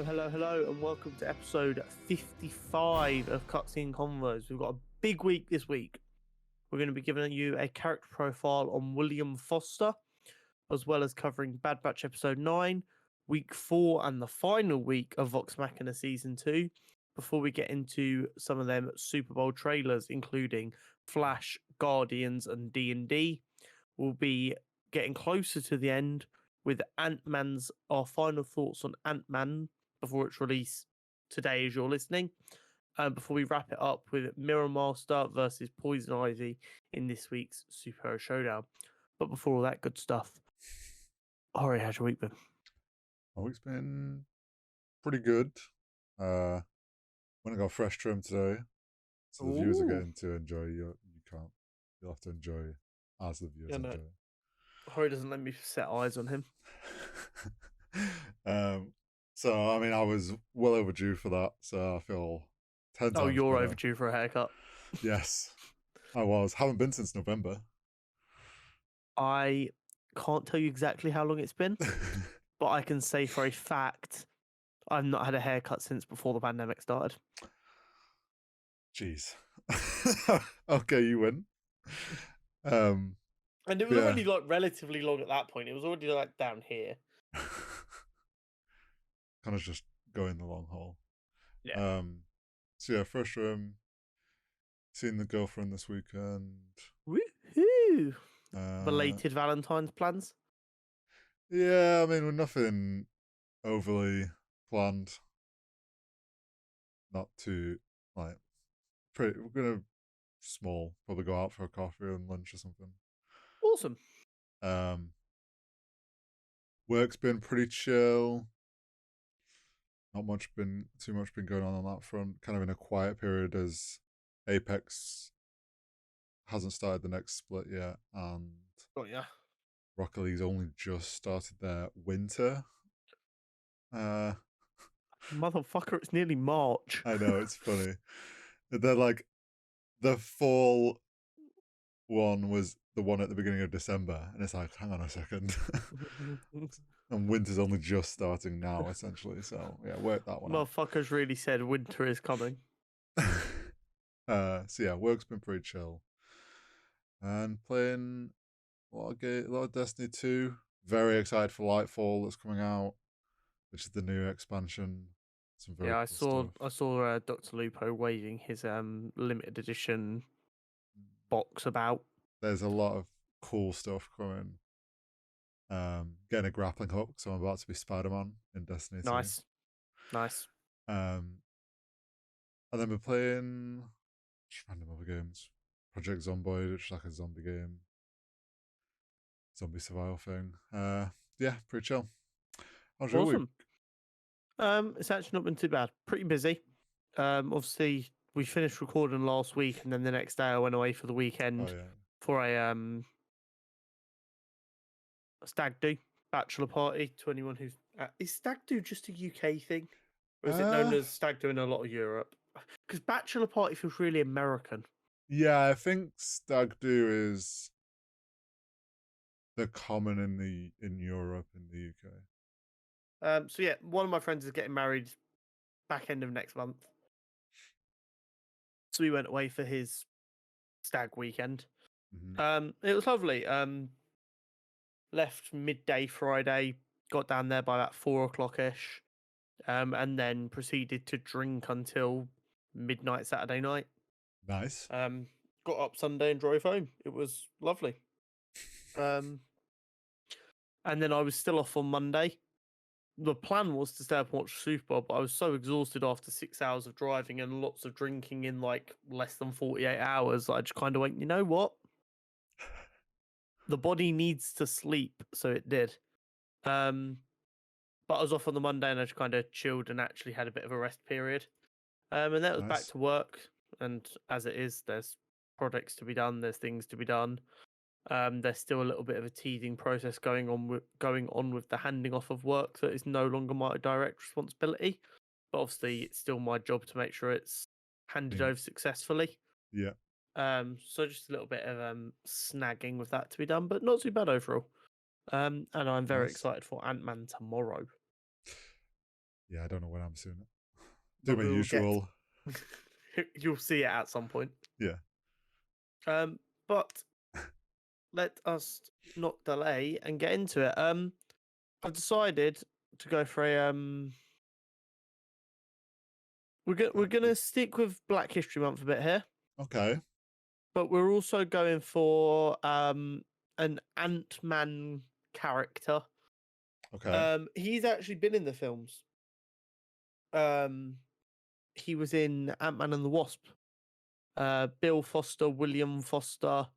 Hello, and welcome to episode 55 of Cutscene Convos. We've got a big week this week. We're going to be giving you a character profile on William Foster, as well as covering Bad Batch episode 9, week 4, and the final week of Vox Machina season 2, before we get into some of them Superbowl trailers, including Flash, Guardians, and D&D. We'll be getting closer to the end with our final thoughts on Ant-Man before its release today as you're listening. Before we wrap it up with Mirror Master versus Poison Ivy in this week's Superhero Showdown. But before all that good stuff, Ori, how's your week been? My week's been pretty good. When I got fresh trim today, so the viewers are getting to enjoy. You can't. You'll have to enjoy as the viewers enjoy. Ori doesn't let me set eyes on him. So I mean, I was well overdue for that. So I feel 10 times. Oh, you're better. overdue for a haircut. Yes, I was. Haven't been since November. I can't tell you exactly how long it's been, but I can say for a fact I've not had a haircut since before the pandemic started. Jeez. Okay, you win. And it was already like relatively long at that point. It was already like down here. Kind of just going the long haul. Yeah. So yeah, fresh trim. Seeing the girlfriend this weekend. Woohoo! Belated Valentine's plans? Yeah, I mean, with nothing overly planned. Not too, like, we're gonna small, probably go out for a coffee and lunch or something. Awesome. Work's been pretty chill. Not too much been going on that front. Kind of in a quiet period as Apex hasn't started the next split yet, and Rocket League's only just started their winter. Motherfucker, it's nearly March. I know, it's funny. They're like, the fall one was the one at the beginning of December, and it's like, hang on a second. And winter's only just starting now, essentially. So yeah, work that one. Motherfuckers really said winter is coming. So yeah, work's been pretty chill. And playing a lot of Destiny 2. Very excited for Lightfall that's coming out, which is the new expansion. Some very cool I saw Dr. Lupo waving his limited edition box about. There's a lot of cool stuff coming. Getting a grappling hook, so I'm about to be Spider-Man in Destiny 2. Nice. And then we're playing just random other games. Project Zomboid, which is like a zombie game. Zombie survival thing. Yeah, pretty chill. How's your week? It's actually not been too bad. Pretty busy. Obviously we finished recording last week, and then the next day I went away for the weekend for a stag do bachelor party to anyone who's is stag do just a UK thing, or is it known as stag do in a lot of Europe? Because bachelor party feels really American. Yeah, I think stag do is the common in Europe and the UK. So yeah, one of my friends is getting married back end of next month, so we went away for his stag weekend. It was lovely. Left midday Friday, got down there by about 4 o'clock-ish, and then proceeded to drink until midnight Saturday night. Nice. Got up Sunday and drove home. It was lovely. And then I was still off on Monday. The plan was to stay up and watch Super Bowl, but I was so exhausted after 6 hours of driving and lots of drinking in like less than 48 hours that I just kind of went, you know what? The body needs to sleep, so it did. But I was off on the Monday and I just kind of chilled and actually had a bit of a rest period. And then it was back to work. And as it is, there's projects to be done. There's things to be done. There's still a little bit of a teething process going on with the handing off of work that is no longer my direct responsibility. But obviously, it's still my job to make sure it's handed over successfully. Yeah. So just a little bit of snagging with that to be done, but not too bad overall. And I'm very excited for Ant-Man tomorrow. Yeah, I don't know when I'm seeing it. Do But my we will get. usual. You'll see it at some point. Yeah. But let us not delay and get into it. I've decided to go for a We're gonna stick with Black History Month a bit here, Okay. but we're also going for an Ant-Man character. Okay. He's actually been in the films. Um, he was in Ant-Man and the Wasp. Bill Foster, William Foster,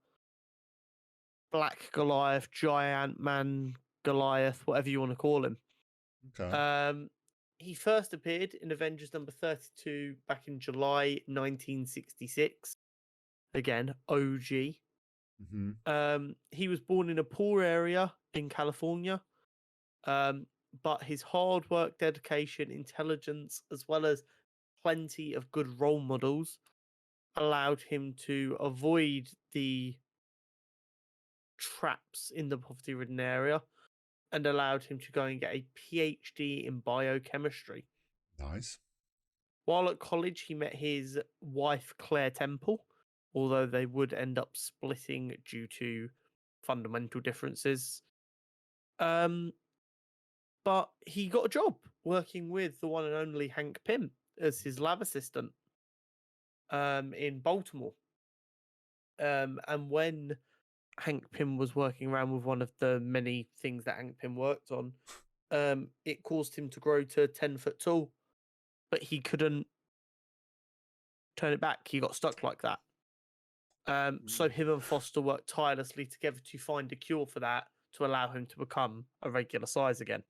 Black Goliath, Giant Man, Goliath, whatever you want to call him. Okay. He first appeared in Avengers number 32 back in July 1966. Again, OG. He was born in a poor area in California, but his hard work, dedication, intelligence, as well as plenty of good role models, allowed him to avoid the traps in the poverty ridden area and allowed him to go and get a PhD in biochemistry. Nice. While at college, he met his wife, Claire Temple, although they would end up splitting due to fundamental differences. But he got a job working with the one and only Hank Pym as his lab assistant in Baltimore. And when Hank Pym was working around with one of the many things that Hank Pym worked on, it caused him to grow to 10 foot tall, but he couldn't turn it back. He got stuck like that. So him and Foster worked tirelessly together to find a cure for that to allow him to become a regular size again.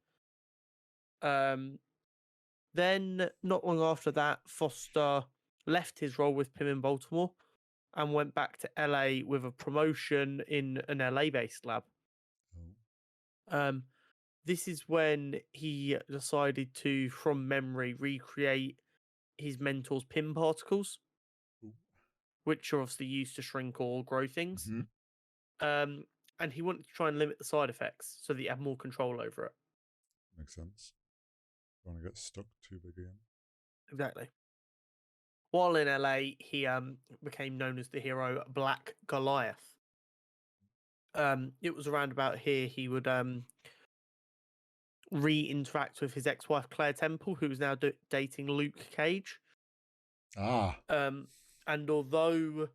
Then, not long after that, Foster left his role with Pym in Baltimore and went back to LA with a promotion in an LA-based lab. This is when he decided to, from memory, recreate his mentor's Pym particles, which are obviously used to shrink or grow things. And he wanted to try and limit the side effects so that he had more control over it. Makes sense. Don't want to get stuck too big again. Exactly. While in LA, he became known as the hero Black Goliath. It was around about here he would re-interact with his ex-wife Claire Temple, who was now dating Luke Cage. And although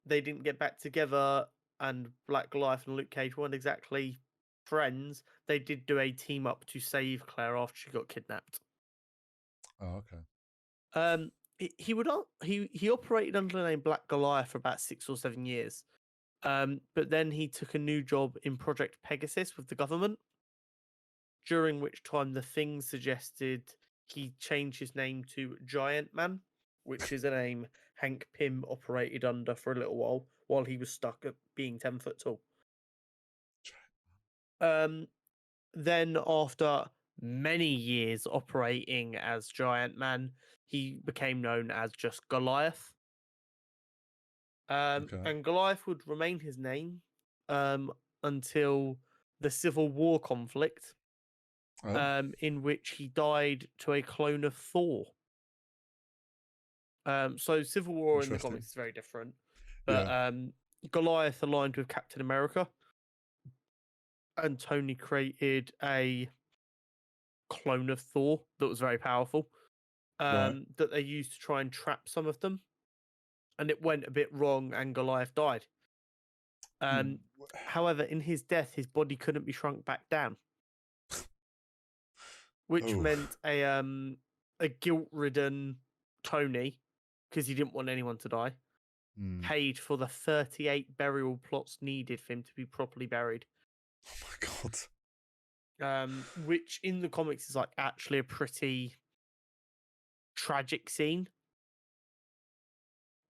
they didn't get back together and Black Goliath and Luke Cage weren't exactly friends, they did do a team up to save Claire after she got kidnapped. Oh, okay. He operated under the name Black Goliath for about 6 or 7 years. But then he took a new job in Project Pegasus with the government, during which time the Thing suggested he change his name to Giant Man, which is a name Hank Pym operated under for a little while he was stuck at being 10 foot tall. Then after many years operating as Giant Man, he became known as just Goliath. And Goliath would remain his name until the Civil War conflict, in which he died to a clone of Thor. So Civil War in the comics is very different. But Goliath aligned with Captain America, and Tony created a clone of Thor that was very powerful, that they used to try and trap some of them. And it went a bit wrong, and Goliath died. However, in his death, his body couldn't be shrunk back down, which meant a guilt-ridden Tony, because he didn't want anyone to die, paid for the 38 burial plots needed for him to be properly buried. Oh my god! Which in the comics is like actually a pretty tragic scene.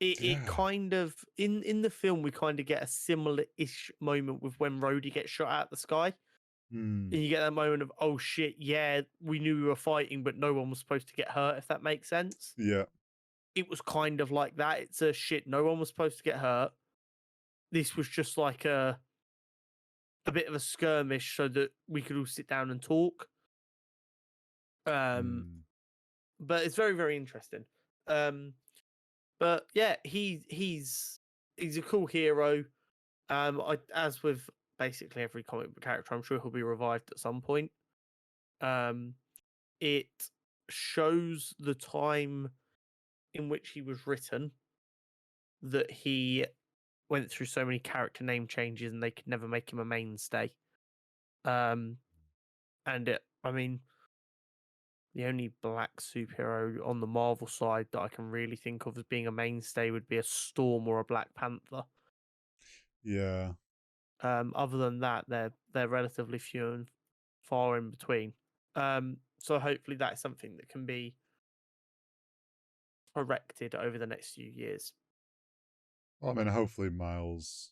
It kind of in the film we kind of get a similar-ish moment with when Rhodey gets shot out of the sky. And you get that moment of, oh shit, yeah, we knew we were fighting, but no one was supposed to get hurt, if that makes sense. Yeah. It was kind of like that. It's a shit, no one was supposed to get hurt. This was just like a bit of a skirmish so that we could all sit down and talk. Um, but it's very, very interesting. But yeah, he's a cool hero. As with basically every comic book character, I'm sure he'll be revived at some point. It shows the time in which he was written, that he went through so many character name changes and they could never make him a mainstay. And I mean, the only black superhero on the Marvel side that I can really think of as being a mainstay would be a Storm or a Black Panther. Yeah. Other than that, they're relatively few and far in between. So hopefully that's something that can be corrected over the next few years. Well, I mean, hopefully Miles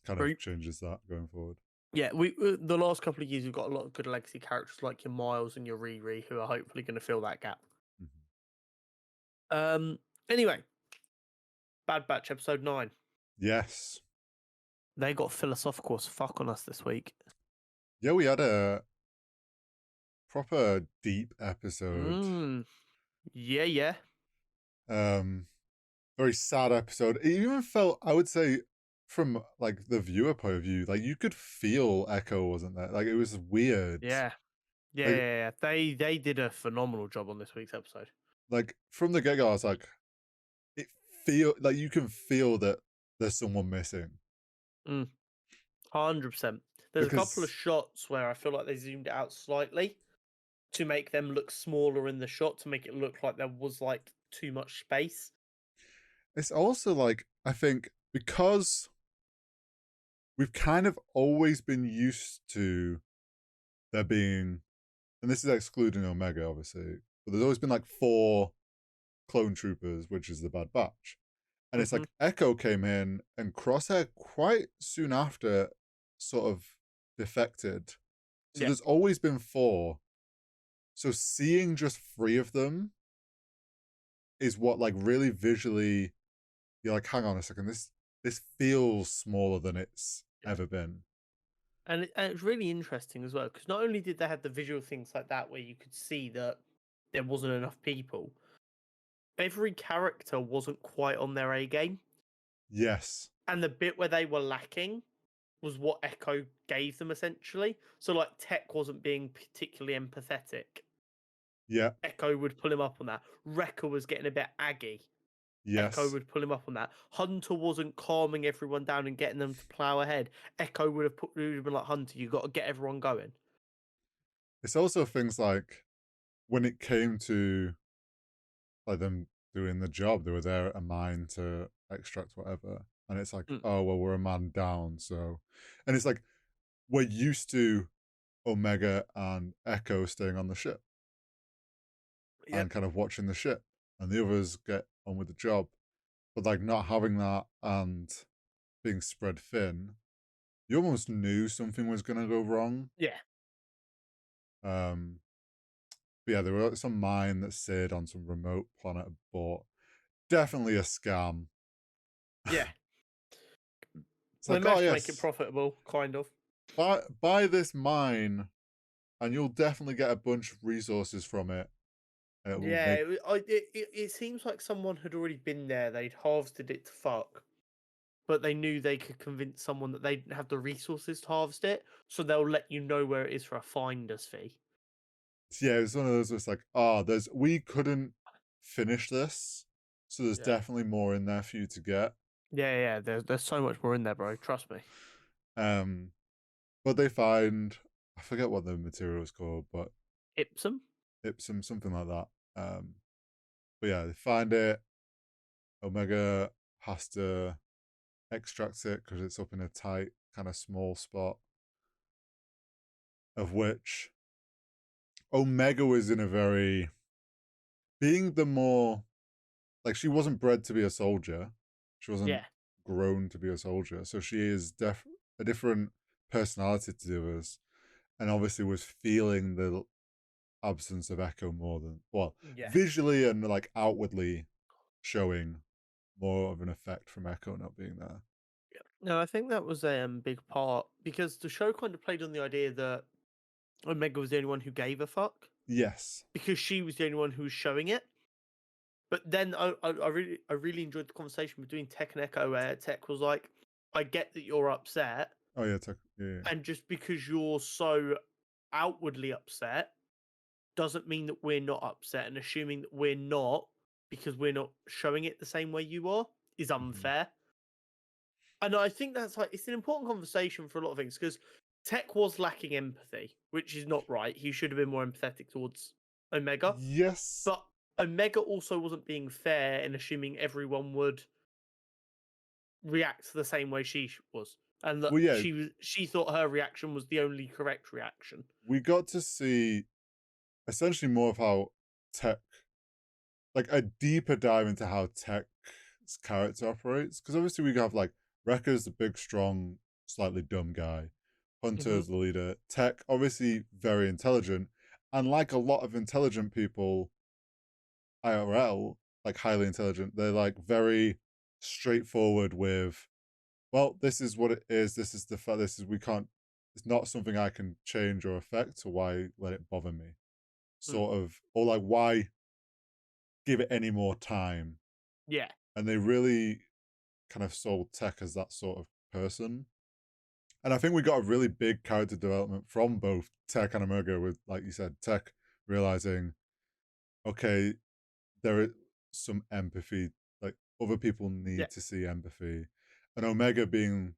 kind of True. changes that going forward. Yeah, we the last couple of years we've got a lot of good legacy characters like your Miles and your Riri who are hopefully going to fill that gap. Mm-hmm. Anyway, Bad Batch episode 9. Yes. They got philosophical as fuck on us this week. Yeah, we had a proper deep episode. Yeah. Very sad episode. It even felt, I would say, from like the viewer point of view, like you could feel Echo, wasn't there? Like it was weird. Yeah. Like, They did a phenomenal job on this week's episode. like from the get go, I was like, it feel like you can feel that there's someone missing. 100%. There's a couple of shots where I feel like they zoomed it out slightly to make them look smaller in the shot, to make it look like there was like too much space. It's also like, I think because we've kind of always been used to there being, and this is excluding Omega, obviously, but there's always been like 4 clone troopers, which is the Bad Batch. And it's like Echo came in and Crosshair quite soon after sort of defected. So there's always been 4. So seeing just 3 of them is what like really visually you're like, hang on a second, this feels smaller than it's ever been. And it's really interesting as well, because not only did they have the visual things like that where you could see that there wasn't enough people, every character wasn't quite on their A game. Yes. And the bit where they were lacking was what Echo gave them, essentially. So, like, Tech wasn't being particularly empathetic. Yeah. Echo would pull him up on that. Wrecker was getting a bit aggy. Yes. Echo would pull him up on that. Hunter wasn't calming everyone down and getting them to plow ahead. Echo would have been like, Hunter, you got to get everyone going. It's also things like when it came to like them doing the job, they were there at a mine to extract whatever. And it's like, oh, well, we're a man down. So, and it's like, we're used to Omega and Echo staying on the ship and kind of watching the ship, and the others get on with the job. But like not having that and being spread thin, you almost knew something was going to go wrong. Yeah. But yeah, there were some mine that stayed on some remote planet bought. Definitely a scam. Yeah. It's like, oh, yes, make it profitable, kind of. Buy this mine, and you'll definitely get a bunch of resources from it. It seems like someone had already been there. They'd harvested it to fuck, but they knew they could convince someone that they didn't have the resources to harvest it, so they'll let you know where it is for a finder's fee. Yeah, it's one of those. It's like, we couldn't finish this, so there's definitely more in there for you to get. Yeah. There's so much more in there, bro. Trust me. But they find, I forget what the material is called, but Ipsum, something like that. But yeah, they find it. Omega has to extract it because it's up in a tight, kind of small spot. Of which Omega was in a very, being the more, like she wasn't bred to be a soldier. She wasn't grown to be a soldier. So she is a different personality to the others. And obviously was feeling the absence of Echo more than, visually and like outwardly showing more of an effect from Echo not being there. No, I think that was a big part, because the show kind of played on the idea that Omega was the only one who gave a fuck Yes. because she was the only one who was showing it. But then I really enjoyed the conversation between Tech and Echo, where Tech was like, "I get that you're upset, Oh yeah, yeah. and just because you're so outwardly upset doesn't mean that we're not upset, and assuming that we're not because we're not showing it the same way you are is unfair." And I think that's like it's an important conversation for a lot of things because Tech was lacking empathy, which is not right. He should have been more empathetic towards Omega, Yes. but Omega also wasn't being fair in assuming everyone would react the same way she was, and that Well, yeah, she thought her reaction was the only correct reaction. we got to see essentially more of how Tech, like a deeper dive into how Tech's character operates. Because obviously we have like Wrecker's the big, strong, slightly dumb guy. Hunter's the leader. Tech, obviously very intelligent. And like a lot of intelligent people, IRL, like highly intelligent, they're like very straightforward with, well, this is what it is. This is the fact. This is, we can't, it's not something I can change or affect. So why let it bother me? Mm. Sort of, or like, why give it any more time? Yeah, And they really kind of sold Tech as that sort of person. And I think we got a really big character development from both Tech and Omega with, like you said, Tech realizing, okay, there is some empathy, like other people yeah, need to see empathy. And Omega being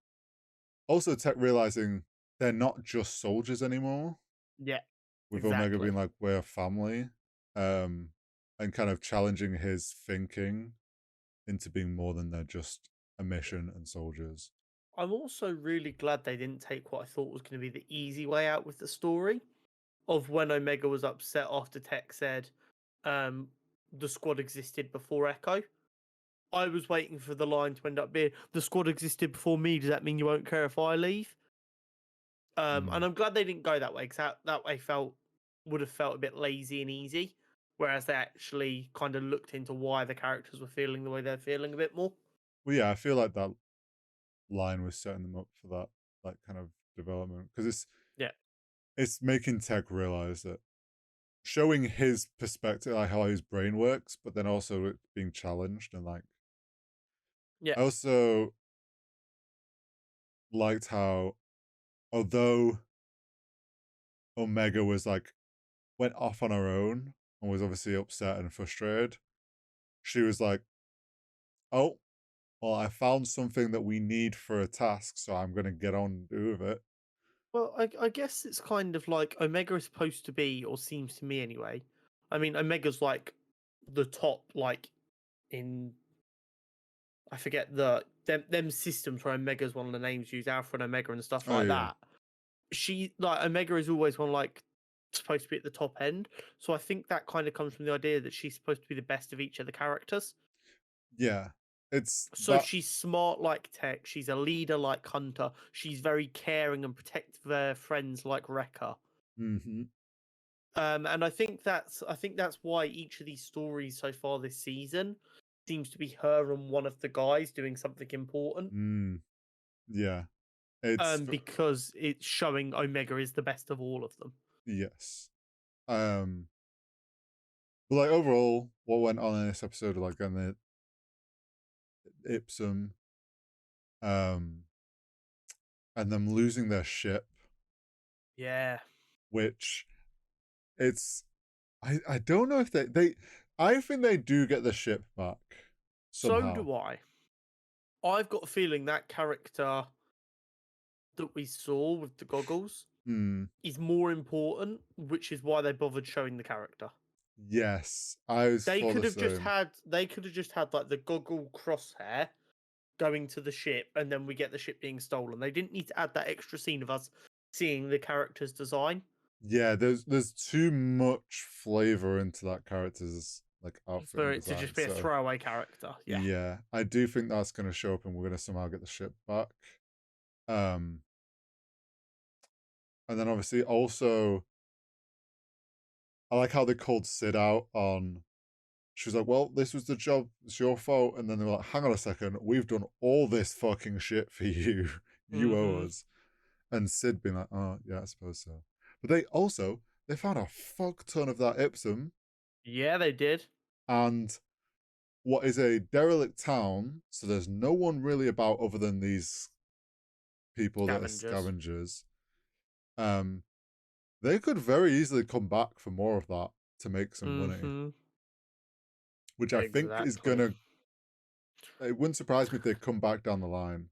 also Tech realizing they're not just soldiers anymore, yeah, with Omega exactly. being like, we're a family, um, and kind of challenging his thinking into being more than they're just a mission and soldiers. I'm also really glad they didn't take what I thought was going to be the easy way out with the story of when Omega was upset after Tech said um, the squad existed before Echo. I was waiting for the line to end up being the squad existed before me. Does that mean you won't care if I leave? And Mm. I'm glad they didn't go that way because that way would have felt a bit lazy and easy. Whereas they actually kind of looked into why the characters were feeling the way they're feeling a bit more. Well, yeah, I feel like that line was setting them up for that like kind of development because Yeah, it's making Tech realize that showing his perspective, like how his brain works, but then also it being challenged and like yeah. I also liked how although Omega was like went off on her own and was obviously upset and frustrated, she was like, "Oh, well, I found something that we need for a task, so I'm gonna get on and do with it." Well, I guess it's kind of like Omega is supposed to be, or seems to me anyway. I mean, Omega's like the top, like in I forget them systems where Omega's one of the names used, Alpha and Omega and stuff Oh like yeah, that. She like Omega is always one like supposed to be at the top end. So I think that kind of comes from the idea that she's supposed to be the best of each of the characters. yeah. It's So that. she's smart like Tech, she's a leader like Hunter, she's very caring and protective of her friends like Wrecker. Mm-hmm. And I think that's why each of these stories so far this season seems to be her and one of the guys doing something important. Yeah. It's Because it's showing Omega is the best of all of them. yes. Um, but like overall, what went on in this episode, like on the Ipsum, um, and them losing their ship, Yeah. which it's I don't know if they I think they do get the ship back So somehow. do I. I've got a feeling that character that we saw with the goggles Hmm. is more important, which is why they bothered showing the character. Yes, I was They for could the have just same. had like the goggle crosshair going to the ship and then we get the ship being stolen. They didn't need to add that extra scene of us seeing the character's design Yeah, there's too much flavor into that character's like outfit for and it to design. just be a So throwaway character. Yeah. yeah, I do think that's going to show up, and we're going to somehow get the ship back. Um, and then obviously also, I like how they called Sid out on. She was like, "Well, this was the job. It's your fault." And then they were like, "Hang on a second, we've done all this fucking shit for you. You owe Mm-hmm. us." And Sid being like, "Oh yeah, I suppose so." But they found a fuck ton of that Ipsum Yeah, they did. and what is a derelict town, so there's no one really about other than these people that are Scavengers. scavengers. They could very easily come back for more of that to make some money, Mm-hmm. which I think is Exactly. gonna. It wouldn't surprise me if they come back down the line.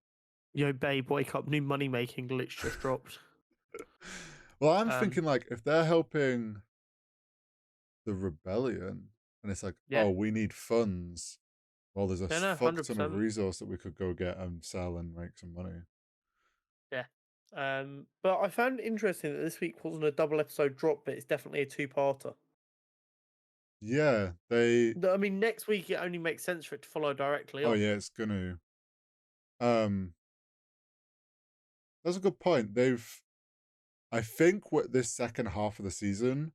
Yo, babe, wake up! New money making glitch just dropped. Well, I'm Um, thinking like if they're helping the rebellion, and it's like, yeah, oh, we need funds. Well, there's a no, no, fuck hundred ton of percent. resource that we could go get and sell and make some money. Yeah. But I found it interesting that this week wasn't a double episode drop, but it's definitely a two-parter. Yeah, they. I mean, next week it only makes sense for it to follow directly Oh on. yeah, it's gonna. Um, that's a good point. I think what this second half of the season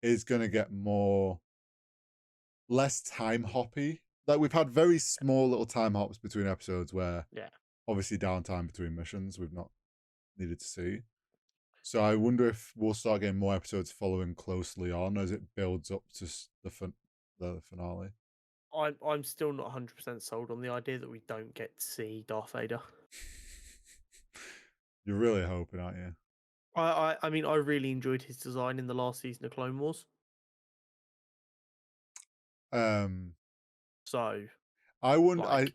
is gonna get less time hoppy. Like we've had very small little time hops between episodes where Yeah. obviously downtime between missions we've not needed to see. So I wonder if we'll start getting more episodes following closely on as it builds up to the finale. I'm still not 100% sold on the idea that we don't get to see Darth Vader. You're really hoping, aren't you? I mean, I really enjoyed his design in the last season of Clone Wars. Um, So, I wonder. like,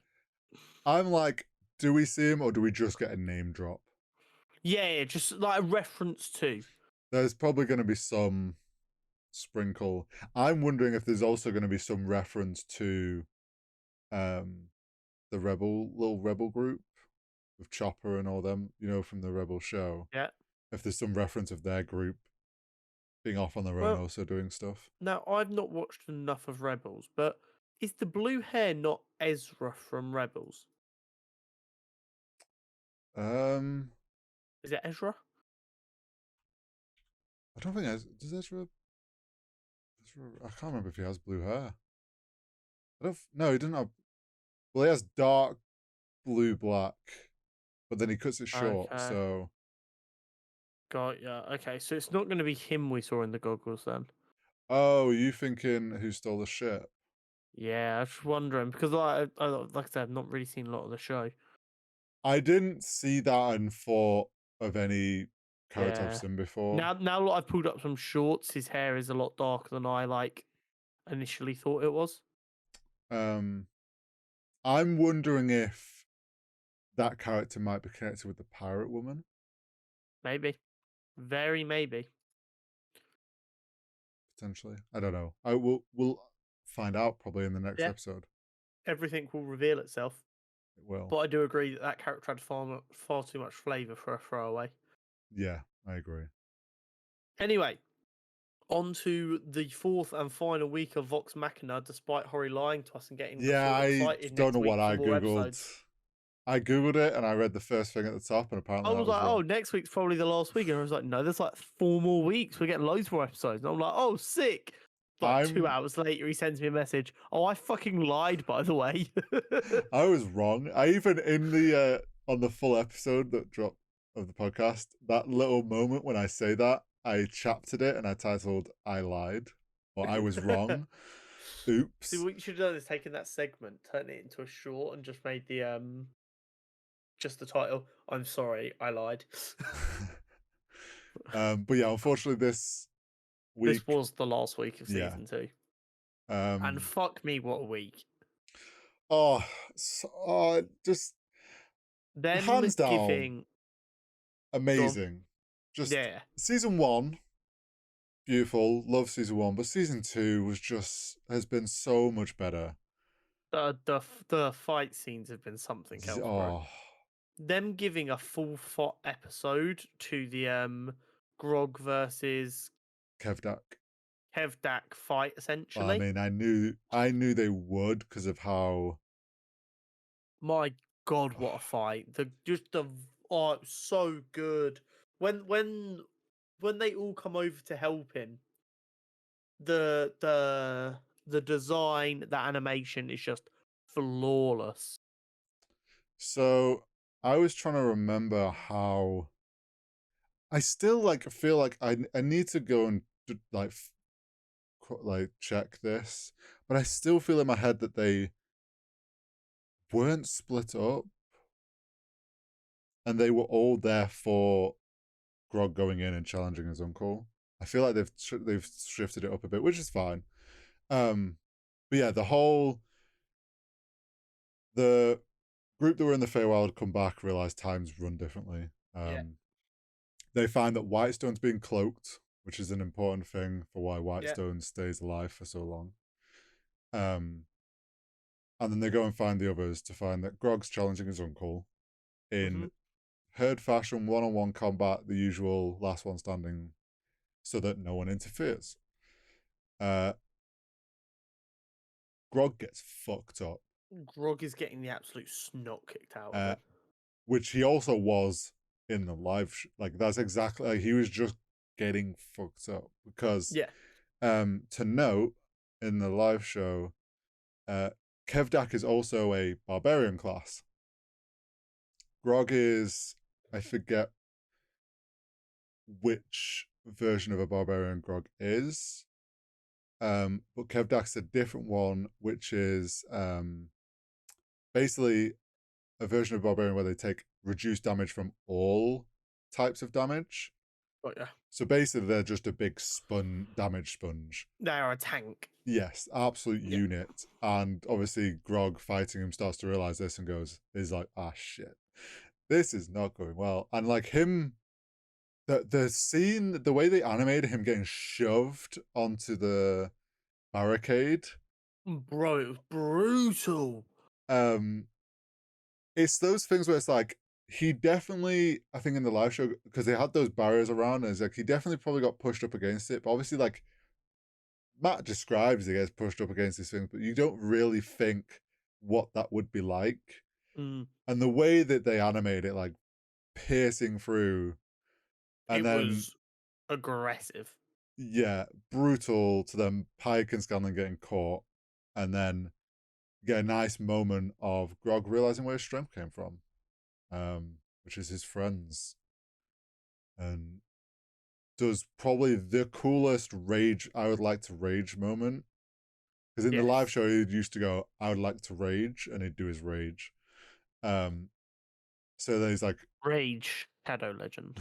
I'm like, do we see him or do we just get a name drop? yeah, just like a reference to. There's probably going to be some sprinkle. I'm wondering if there's also going to be some reference to um the little rebel group with Chopper and all them, from the Rebel show. Yeah. If there's some reference of their group being off on their own, Well, also doing stuff. now I've not watched enough of Rebels, but is the blue hair not Ezra from Rebels? Um, Is it Ezra? I don't think does Ezra. I can't remember if he has blue hair. I don't. No, he doesn't have. Well, he has dark blue black, but then he cuts it short. Okay. So, Got ya. Okay, so it's not going to be him we saw in the goggles then. oh, you thinking who stole the ship? Yeah, I was just wondering because like I said, I've not really seen a lot of the show. I didn't see that and thought of any character I've Yeah. seen before. Now that I've pulled up some shorts, his hair is a lot darker than I initially thought it was. Um, I'm wondering if that character might be connected with the pirate woman. Maybe. Very maybe. Potentially, I don't know. We'll find out probably in the next Yeah. episode. Everything will reveal itself. It will. But I do agree that character had far too much flavour for a throwaway. Yeah, I agree. Anyway, on to the fourth and final week of Vox Machina, despite Hori lying to us and getting us Yeah, all I excited don't next know week what for I more googled. episodes. I googled it and I read the first thing at the top, and apparently I that was was like, wrong. oh, next week's probably the last week. And I was like, no, there's like 4 more weeks. We're getting loads more episodes. And I'm like, oh, sick. Like 2 I'm hours later, he sends me a message. Oh, I fucking lied, by the way. I was wrong. I even in the on the full episode that dropped of the podcast, that little moment when I say that, I chaptered it and I titled "I lied" or "I was wrong." See, Oops. what you should have done is taken that segment, turned it into a short, and just made the just the title. I'm sorry, I lied. But yeah, unfortunately, this week, This was the last week of yeah. season 2. And fuck me, what a week. Oh, just Them hands down, giving. Go on. amazing. Just Yeah. season 1, beautiful, love season 1, but season 2 has been so much better. The fight scenes have been something else, bro. Oh, Them giving a full fought episode to the Grog versus Kevdak. Hevdak fight, I essentially. mean, I knew they would because of how. My God, what a fight! Oh, it was so good. When they all come over to help him, the design, the animation is just flawless. So I was trying to remember how I still like feel like I need to go and like like check this, but I still feel in my head that they weren't split up and they were all there for Grog going in and challenging his uncle. I feel like they've shifted it up a bit, which is fine. But yeah, the group that were in the Feywild come back, realize times run differently. Yeah. They find that Whitestone's being cloaked, which is an important thing for why Yeah. Whitestone stays alive for so long. And then they go and find the others to find that Grog's challenging his uncle in herd fashion, one-on-one combat, the usual last one standing, so that no one interferes. Grog gets fucked up. Grog is getting the absolute snot kicked out of him. Which he also was in the live like that's exactly like he was just getting fucked up because to note in the live show Kevdak is also a barbarian class. Grog is, I forget which version of a barbarian Grog is, but Kevdak's a different one, which is basically a version of barbarian where they take reduced damage from all types of damage. Oh yeah. So basically, they're just a big damage sponge. They are a tank. Yes, absolute unit. And obviously, Grog fighting him starts to realize this and is like, ah, shit, this is not going well. And like him, the scene, the way they animated him getting shoved onto the barricade, bro, it was brutal. It's those things where it's like he definitely, I think in the live show, because they had those barriers around, and it's like he definitely probably got pushed up against it. But obviously, like Matt describes, he gets pushed up against these things, but you don't really think what that would be like. And the way that they animate it, like piercing through, and it then was aggressive. Yeah, brutal to them. Pike and Scanlan getting caught, and then get a nice moment of Grog realizing where his strength came from, which is his friends, and does probably the coolest rage. I would like to rage moment, because in the live show he used to go, "I would like to rage," and he'd do his rage. So then he's like, Rage, Shadow Legend.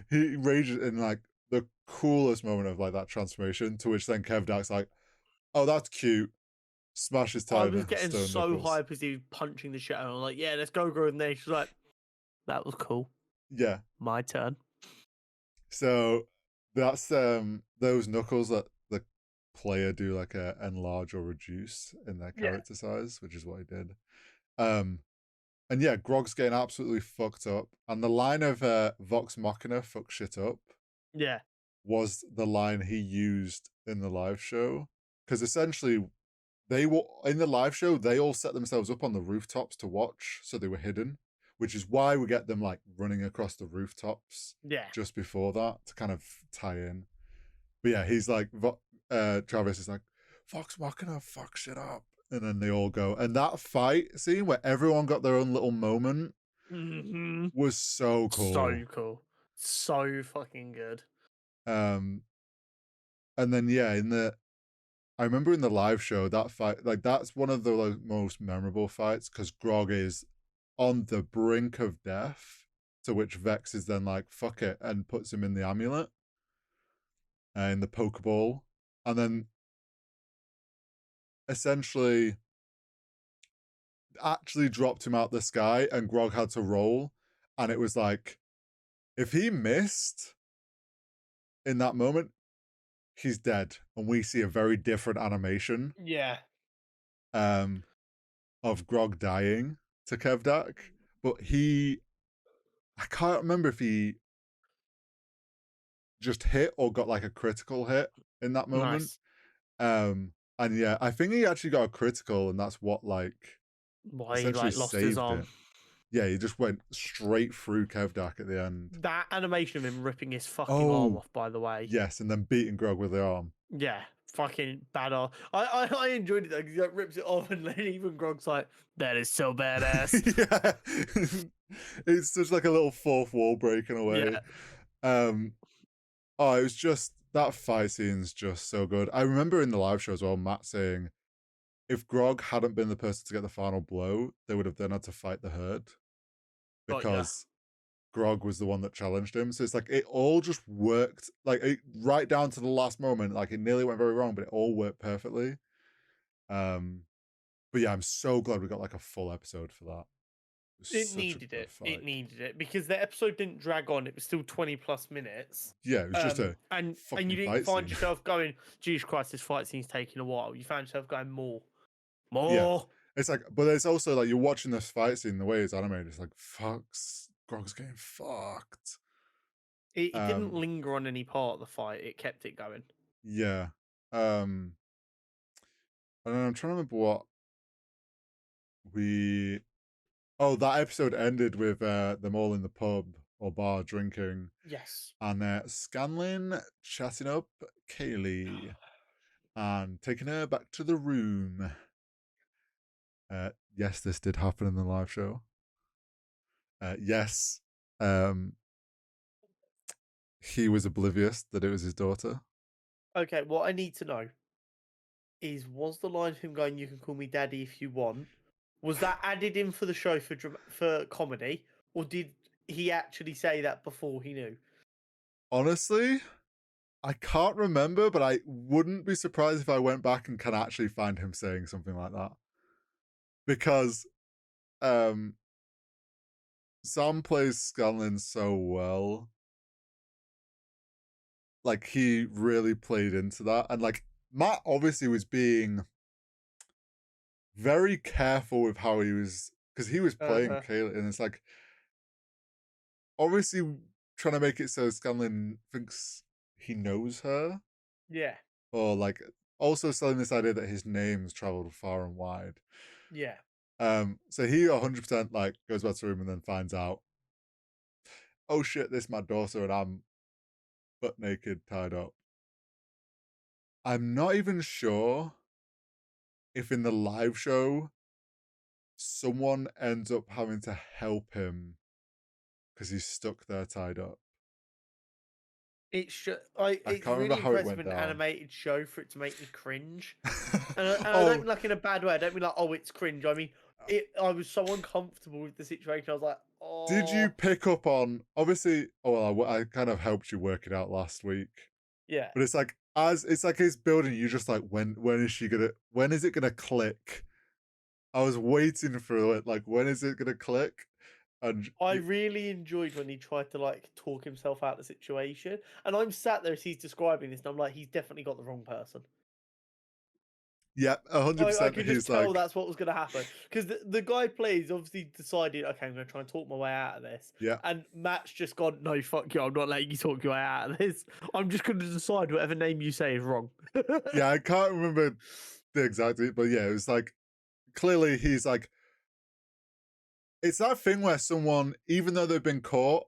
he rages in like the coolest moment of like that transformation. To which then Kevdak's like, "Oh, that's cute." Smashes I time was and getting stone so knuckles. hyped as he was punching the shit out. I'm like, yeah, let's go, Grog. And then she's like, that was cool. Yeah, my turn. So that's those knuckles that the player do like a enlarge or reduce in their character size, which is what he did. And yeah, Grog's getting absolutely fucked up. And the line of Vox Machina fuck shit up was the line he used in the live show. Because essentially they were in the live show, they all set themselves up on the rooftops to watch, so they were hidden, which is why we get them like running across the rooftops just before that to kind of tie in. But yeah, he's like, Travis is like, Vox Machina, fuck shit up. And then they all go. And that fight scene where everyone got their own little moment was so cool. So cool. So fucking good. And then, yeah, I remember in the live show, that fight, like, that's one of the like, most memorable fights because Grog is on the brink of death, to which Vex is then like, fuck it, and puts him in the amulet, in the Pokeball. And then essentially actually dropped him out the sky and Grog had to roll. And it was like, if he missed in that moment, he's dead. And we see a very different animation. Of Grog dying to Kevdak. But I can't remember if he just hit or got like a critical hit in that moment. And yeah, I think he actually got a critical, and that's what like why he essentially like lost his saved arm. it. Yeah, he just went straight through Kevdak at the end. That animation of him ripping his fucking arm Oh, off, by the way. yes, and then beating Grog with the arm. Yeah, fucking badass. I enjoyed it though because he like, rips it off and then even Grog's like, "That is so badass." Yeah, it's just like a little fourth wall breaking away. Yeah. Oh, it was just that fight scene's just so good. I remember in the live show as well, Matt saying if Grog hadn't been the person to get the final blow, they would have then had to fight the herd Got ya. because Grog was the one that challenged him. So it's like it all just worked, like right down to the last moment. Like it nearly went very wrong, but it all worked perfectly. But yeah, I'm so glad we got like a full episode for that. It needed it. It needed it because the episode didn't drag on. It was still 20+ minutes. Yeah, it was just a and fucking you didn't fight find scene. yourself going, Jesus Christ, this fight scene's taking a while. You found yourself going more. Yeah. It's like, but it's also like you're watching this fight scene, the way it's animated, it's like, Grog's getting fucked. It didn't linger on any part of the fight. It kept it going. Yeah. And then I'm trying to remember what we. Oh, that episode ended with them all in the pub or bar drinking. Yes. And Scanlon chatting up Kaylee and taking her back to the room. Yes, this did happen in the live show. Yes, he was oblivious that it was his daughter. Okay, what I need to know is, was the line of him going, "You can call me daddy if you want," was that added in for the show for comedy, or did he actually say that before he knew? Honestly, I can't remember, but I wouldn't be surprised if I went back and can actually find him saying something like that. Because Sam plays Scanlon so well. Like, he really played into that. And, like, Matt obviously was being very careful with how he was, because he was playing Kayla, and it's like, obviously trying to make it so Scanlon thinks he knows her. Yeah. Or, like, also selling this idea that his name's traveled far and wide. Yeah. So he 100% like goes back to the room and then finds out, oh shit, this is my daughter and I'm butt naked, tied up. I'm not even sure if in the live show someone ends up having to help him because he's stuck there tied up. It's can't really remember how it impressive went in an down. animated show for it to make me cringe. And I Oh, don't mean like in a bad way. I don't mean like, oh, it's cringe. I mean, I was so uncomfortable with the situation. I was like, oh. did you pick up on, obviously, oh, well, I kind of helped you work it out last week. Yeah. But it's like, as it's like it's building, you're just like, when is it gonna click? I was waiting for it, like, when is it gonna click? And I really enjoyed when he tried to like talk himself out of the situation. And I'm sat there as he's describing this, and I'm like, he's definitely got the wrong person. yeah, 100%. I could just tell that's what was going to happen, because the guy plays obviously decided, okay, I'm going to try and talk my way out of this. Yeah. And Matt's just gone, no, fuck you, I'm not letting you talk your way out of this. I'm just going to decide whatever name you say is wrong. Yeah, I can't remember the exact, but yeah, it was like, clearly he's like, it's that thing where someone, even though they've been caught,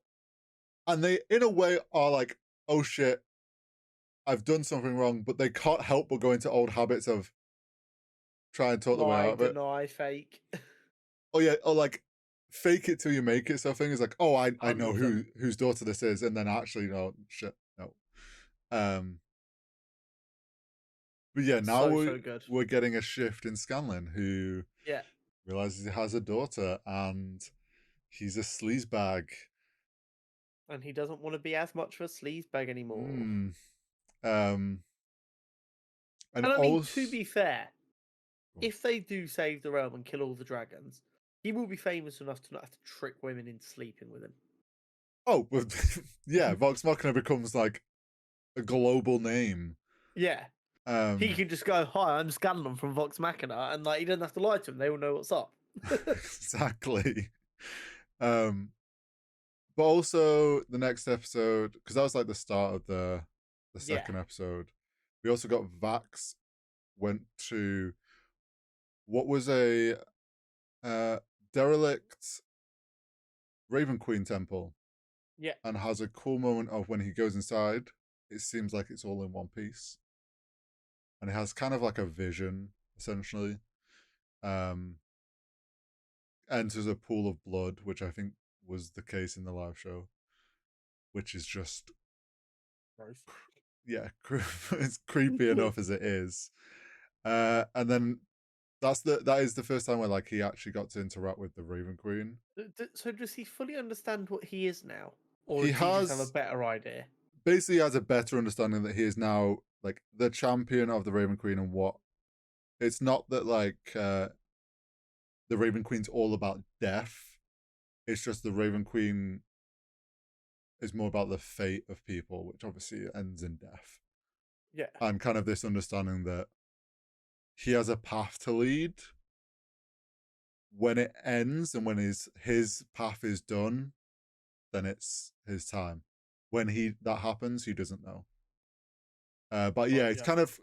and they in a way are like, oh shit, I've done something wrong, but they can't help but go into old habits of try and talk the way out of it. Deny, fake. Oh yeah, or like fake it till you make it. So thing is like, oh, I know 100%. whose daughter this is, and then actually, no, shit, no. But yeah, now we're getting a shift in Scanlon, who realizes he has a daughter and he's a sleazebag. And he doesn't want to be as much of a sleazebag anymore. And I mean, to be fair, if they do save the realm and kill all the dragons, he will be famous enough to not have to trick women into sleeping with him. Oh, yeah, Vox Machina becomes like a global name. Yeah. He can just go, hi, I'm Scanlon from Vox Machina, and like he doesn't have to lie to them, they will know what's up. Exactly. But also the next episode, because that was like the start of the second episode, we also got Vax went to what was a derelict Raven Queen temple Yeah. and has a cool moment of when he goes inside, it seems like it's all in one piece. And it has kind of like a vision, essentially. Enters a pool of blood, which I think was the case in the live show, which is just Gross. yeah, it's creepy enough as it is. And then that is the first time where like he actually got to interact with the Raven Queen. So does he fully understand what he is now, or He does he just have a has better idea? basically has a better understanding that he is now like the champion of the Raven Queen, and what it's not that like the Raven Queen's all about death. It's just the Raven Queen is more about the fate of people, which obviously ends in death. Yeah. And kind of this understanding that he has a path to lead. When it ends and when his path is done, then it's his time. When that happens, he doesn't know. But yeah, it's kind of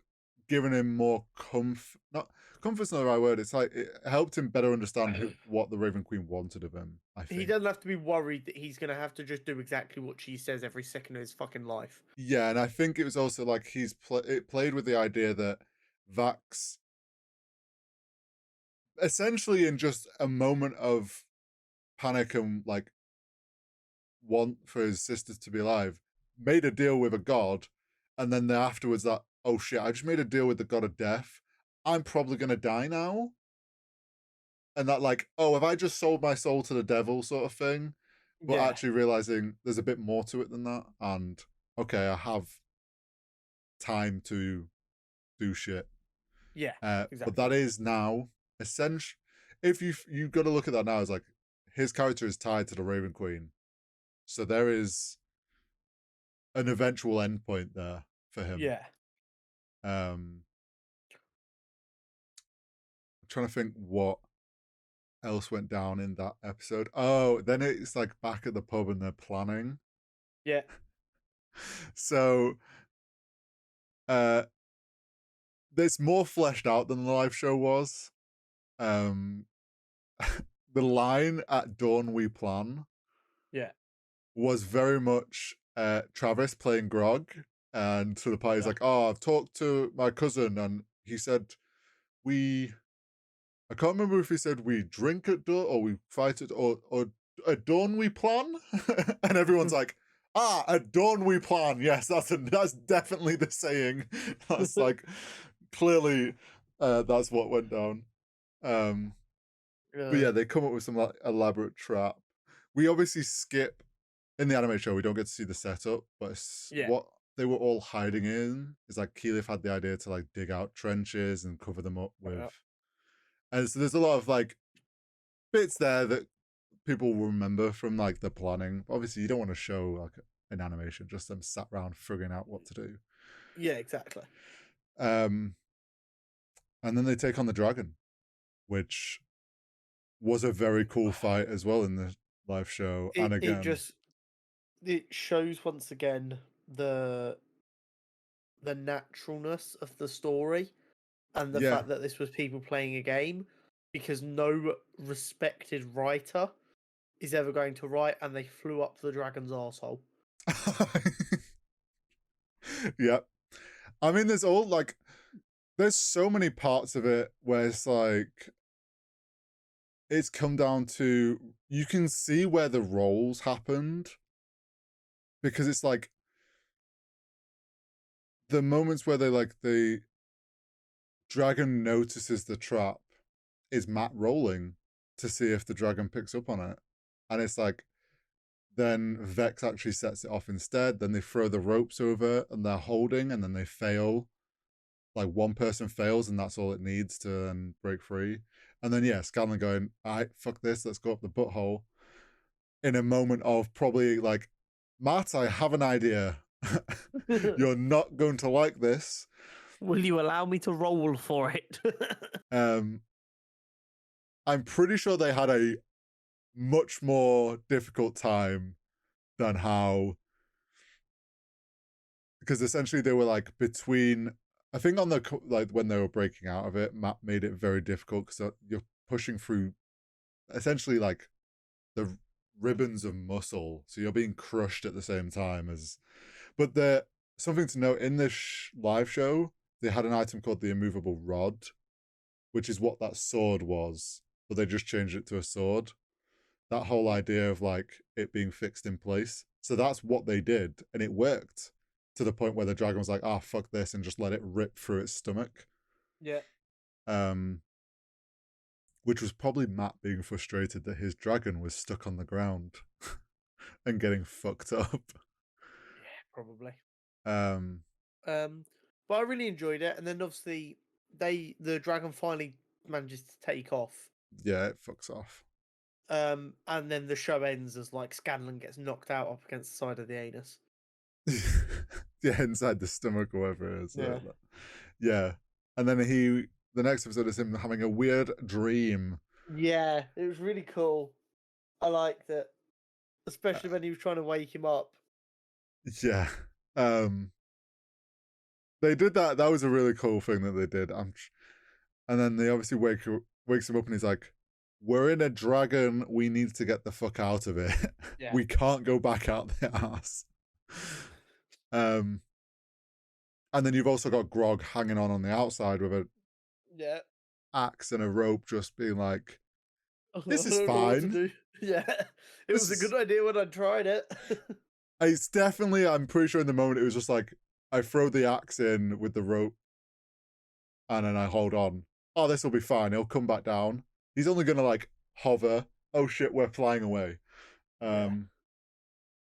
given him more comfort. Not comfort's not the right word. It's like it helped him better understand what the Raven Queen wanted of him. I think he doesn't have to be worried that he's going to have to just do exactly what she says every second of his fucking life. Yeah, and I think it was also like it played with the idea that Vax, essentially in just a moment of panic and like want for his sisters to be alive, made a deal with a god, and then afterwards that, oh shit, I just made a deal with the god of death. I'm probably gonna die now. And that like, oh, have I just sold my soul to the devil sort of thing? But Yeah. actually realizing there's a bit more to it than that. And okay, I have time to do shit. Yeah. But Exactly. that is now essential. If you got to look at that now as like his character is tied to the Raven Queen, so there is an eventual endpoint there for him. Yeah. I'm trying to think what else went down in that episode. Oh, then it's like back at the pub and they're planning. Yeah. So it's more fleshed out than the live show was. The line "at dawn we plan" Yeah. was very much Travis playing Grog, and to the party's like, "Oh, I've talked to my cousin, and he said we." I can't remember if he said we drink at dawn or we fight or at dawn we plan, and everyone's like, "Ah, at dawn we plan." Yes, that's definitely the saying. That's like clearly that's what went down. But yeah, they come up with some like elaborate trap. We obviously skip in the anime show. We don't get to see the setup, but what they were all hiding in is like Keelif had the idea to like dig out trenches and cover them up with. And so there's a lot of like bits there that people will remember from like the planning. Obviously, you don't want to show like an animation, just them sat around figuring out what to do. Yeah, exactly. And then they take on the dragon, which was a very cool fight as well in the live show. And again, it shows once again the naturalness of the story and the fact that this was people playing a game, because no respected writer is ever going to write, and they flew up the dragon's arsehole. Yeah. I mean, there's so many parts of it where it's like, it's come down to, you can see where the roles happened, because it's like the moments where the dragon notices the trap is Matt rolling to see if the dragon picks up on it. And it's like, then Vex actually sets it off instead. Then they throw the ropes over and they're holding, and then they fail. Like one person fails, and that's all it needs to break free. And then yeah, Scanlan going, "All right, fuck this, let's go up the butthole." In a moment of probably like, Matt, I have an idea. You're not going to like this. Will you allow me to roll for it? I'm pretty sure they had a much more difficult time than how, because essentially they were like between, I think on the like when they were breaking out of it, Matt made it very difficult because you're pushing through essentially like the ribbons of muscle, so you're being crushed at the same time as. But the something to note in this live show, they had an item called the immovable rod, which is what that sword was, but they just changed it to a sword. That whole idea of like it being fixed in place. So that's what they did, and it worked to the point where the dragon was like, "Ah, fuck this," and just let it rip through its stomach. Yeah. Which was probably Matt being frustrated that his dragon was stuck on the ground and getting fucked up. Yeah, probably. Um, But I really enjoyed it, and then obviously the dragon finally manages to take off. yeah, it fucks off. And then the show ends as like Scanlan gets knocked out up against the side of the anus. Yeah, inside the stomach or whatever it is. Yeah. Yeah. And then the next episode is him having a weird dream. Yeah, it was really cool. I liked it, especially when he was trying to wake him up. Yeah. They did that. That was a really cool thing that they did. And then they obviously wakes him up and he's like, "We're in a dragon. We need to get the fuck out of it. Yeah. We can't go back out the ass." And then you've also got Grog hanging on the outside with a axe and a rope, just being like, "This is fine." Yeah, it was a good idea when I tried it. It's definitely, I'm pretty sure in the moment it was just like, I throw the axe in with the rope and then I hold on. Oh, this will be fine. He'll come back down. He's only going to like hover. Oh shit, we're flying away.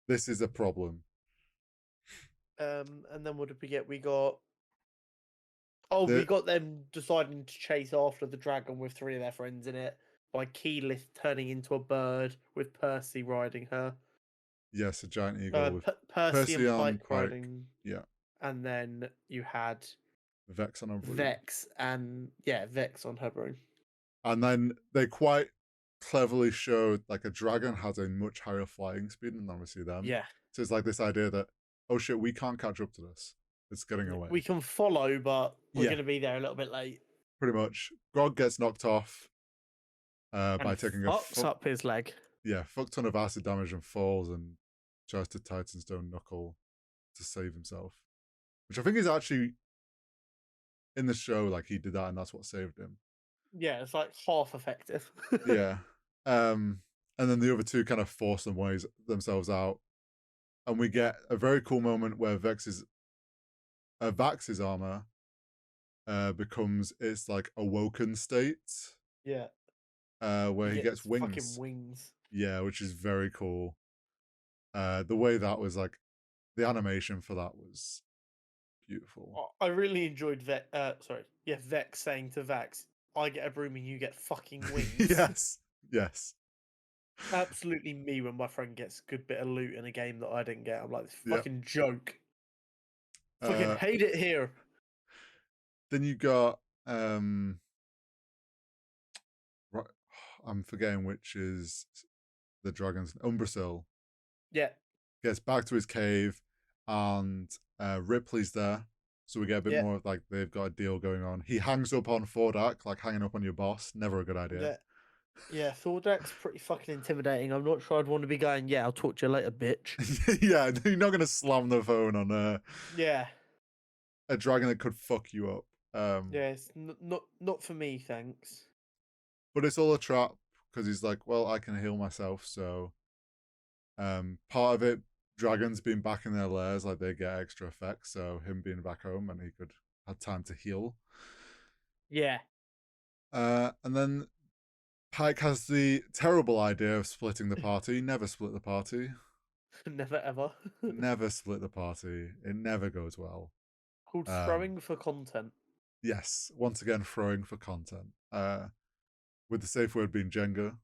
This is a problem. And then what did we get? We got we got them deciding to chase after the dragon with 3 of their friends in it by Keyleth turning into a bird with Percy riding her. Yes, a giant eagle with Percy and Pike riding. Yeah. And then you had Vex on her broom. Vex on her broom. And then they quite cleverly showed like a dragon has a much higher flying speed than obviously them. Yeah. So it's like this idea that, oh shit, we can't catch up to this. It's getting away. We can follow, but we're going to be there a little bit late. Pretty much. Grog gets knocked off by taking fucks up his leg. Yeah, fuck ton of acid damage and falls and tries to Titanstone Knuckle to save himself. Which I think is actually in the show, like he did that and that's what saved him. Yeah, it's like half effective. Yeah. And then the other 2 kind of force themselves out. And we get a very cool moment where Vax's armor becomes its like awoken state. Yeah. Where he gets wings. Fucking wings. Yeah, which is very cool. The way that was like, the animation for that was beautiful. I really enjoyed Vex saying to Vax, "I get a broom and you get fucking wings." Yes. Absolutely me when my friend gets a good bit of loot in a game that I didn't get. I'm like, this fucking joke. Fucking hate it here. Then you got right, I'm forgetting which is the dragon's Umbrasyl. Yeah. Gets back to his cave and Ripley's there. So we get a bit more of like they've got a deal going on. He hangs up on Thordak, like hanging up on your boss. Never a good idea. Yeah, Thordak's pretty fucking intimidating. I'm not sure I'd want to be going, "Yeah, I'll talk to you later, bitch." Yeah, you're not gonna slam the phone on a dragon that could fuck you up. Yeah, it's not for me, thanks. But it's all a trap because he's like, well, I can heal myself. So part of it, dragons being back in their lairs, like they get extra effects. So him being back home and he could have time to heal. Yeah. And then Pike has the terrible idea of splitting the party. Never split the party. Never ever. Never split the party. It never goes well. Called throwing for content. Yes, once again, throwing for content. With the safe word being Jenga.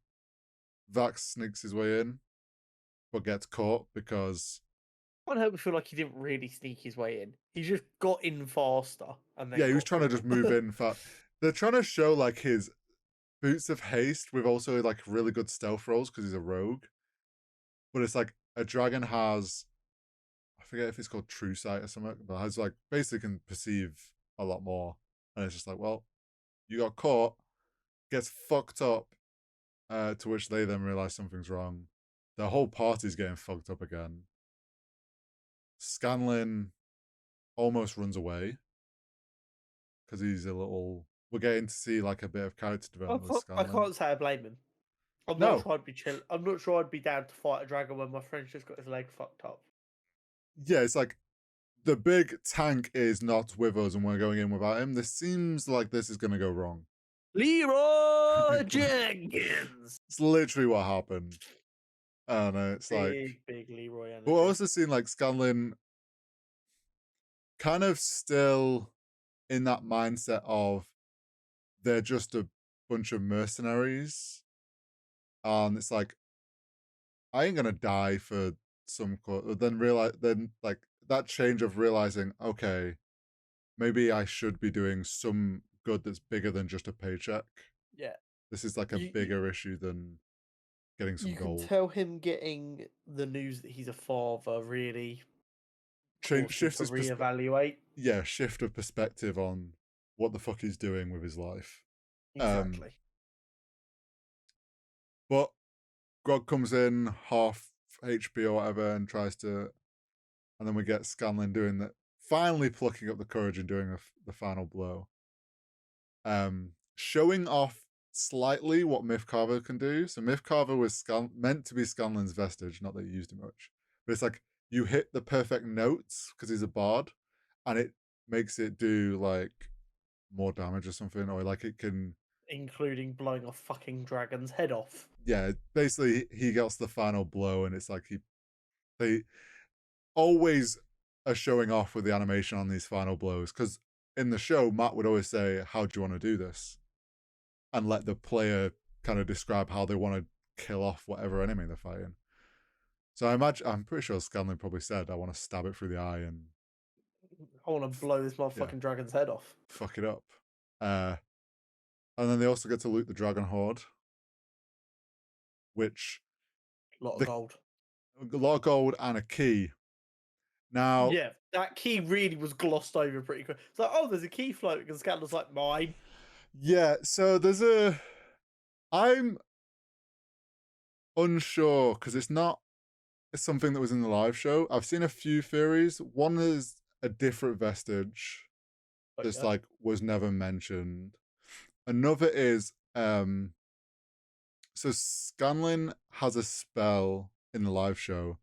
Vax sneaks his way in, but gets caught because... I can't help but feel like he didn't really sneak his way in. He just got in faster. And then he was trying to just move in fast. They're trying to show like his boots of haste with also like really good stealth rolls because he's a rogue. But it's like a dragon has... I forget if it's called True Sight or something, but has like basically can perceive a lot more. And it's just like, well, you got caught, gets fucked up, to which they then realize something's wrong. the whole party's getting fucked up again. Scanlan almost runs away because he's a little. We're getting to see like a bit of character development with I Scanlan. can't say I blame him. I'm not No, sure I'd be chill. I'm not sure I'd be down to fight a dragon when my friend's just got his leg fucked up. yeah, it's like the big tank is not with us and we're going in without him. This seems like this is going to go wrong. Leroy Jenkins. It's literally what happened. I don't know. It's like, Big Leroy energy. but we're also seeing like Scanlan kind of still in that mindset of they're just a bunch of mercenaries. And it's like, I ain't gonna die for some then like that change of realizing, okay, maybe I should be doing some good that's bigger than just a paycheck. Yeah. This is like a bigger issue than getting some You can gold. tell him getting the news that he's a father really Shift to his perspective. reevaluate. Yeah, shift of perspective on what the fuck he's doing with his life. Exactly. But Grog comes in half HP or whatever and tries to, and then we get Scanlan doing that, finally plucking up the courage and doing the final blow. Showing off slightly what Mythcarver can do. So Mythcarver was meant to be Scanlan's vestige, not that he used it much, but it's like you hit the perfect notes because he's a bard, and it makes it do like more damage or something, or like it can, including blowing a fucking dragon's head off. yeah. Basically, he gets the final blow, and it's like they always are showing off with the animation on these final blows because in the show, Matt would always say, "How do you want to do this?" and let the player kind of describe how they want to kill off whatever enemy they're fighting. So I'm pretty sure Scanlan probably said, "I want to stab it through the eye and I want to blow this motherfucking dragon's head off. fuck it up." And then they also get to loot the Dragon Horde, which A lot of gold. A lot of gold and a key. Now, yeah, that key really was glossed over pretty quick. It's like, oh, there's a key floating, and Scanlan's like, mine. Yeah, so I'm unsure because it's not something that was in the live show. I've seen a few theories. One is a different vestige that's like was never mentioned. Another is so Scanlan has a spell in the live show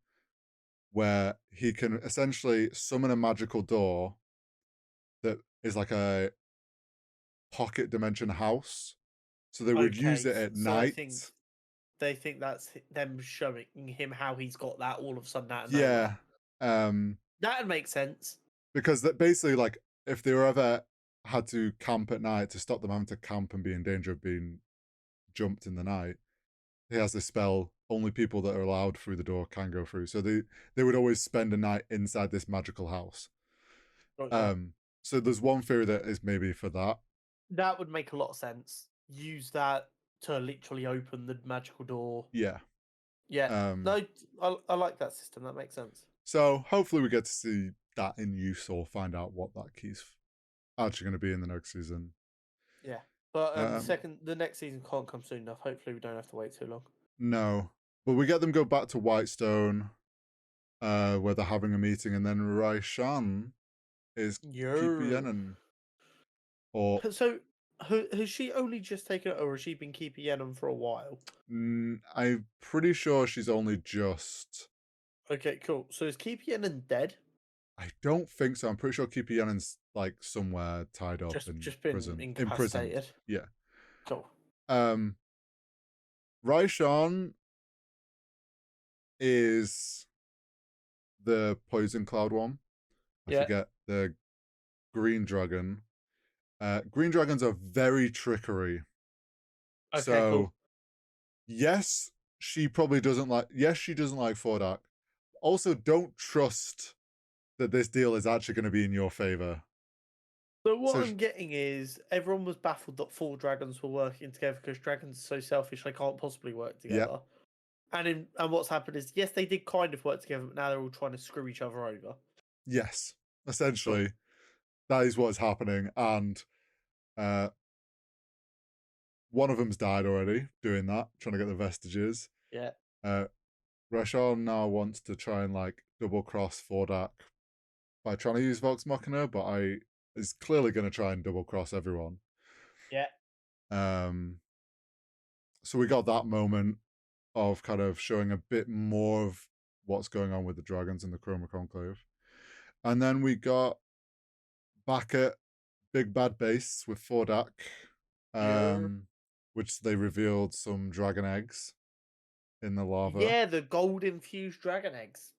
where he can essentially summon a magical door that is like a pocket dimension house. So they would use it at night. They think that's them showing him how he's got that all of a sudden out of nowhere. That'd make sense. Because that basically, like, if they were ever had to camp at night to stop them having to camp and be in danger of being jumped in the night, he has this spell. Only people that are allowed through the door can go through. So they would always spend a night inside this magical house. So there's one theory that is maybe for that. That would make a lot of sense. Use that to literally open the magical door. Yeah. Yeah. No, I like that system. That makes sense. So hopefully we get to see that in use or find out what that key's actually going to be in the next season. Yeah. But the next season can't come soon enough. Hopefully we don't have to wait too long. No. But we get them go back to Whitestone, where they're having a meeting, and then Raishan is keeping Yennen. So has she only just taken it, or has she been keeping Yennen for a while? I'm pretty sure she's only just. Okay, cool. So is Keep Yennen dead? I don't think so. I'm pretty sure Keep Yennen's like somewhere tied up in prison. Incapacitated. Yeah. Cool. Raishan is the poison cloud one. I forget the green dragon. Green dragons are very trickery. Okay, so cool. yes, she doesn't like Fordak. Also, don't trust that this deal is actually going to be in your favor. So what I'm getting is everyone was baffled that 4 dragons were working together because dragons are so selfish they can't possibly work together. Yep. And what's happened is, yes, they did kind of work together, but now they're all trying to screw each other over. Yes, essentially, that is what's happening. And one of them's died already doing that, trying to get the vestiges. Yeah. Rashon now wants to try and like double cross Fordak by trying to use Vox Machina, but is clearly going to try and double cross everyone. Yeah. So we got that moment of kind of showing a bit more of what's going on with the dragons in the Chroma Conclave. And then we got back at Big Bad Base with Fordak, which they revealed some dragon eggs in the lava. Yeah, the gold infused dragon eggs.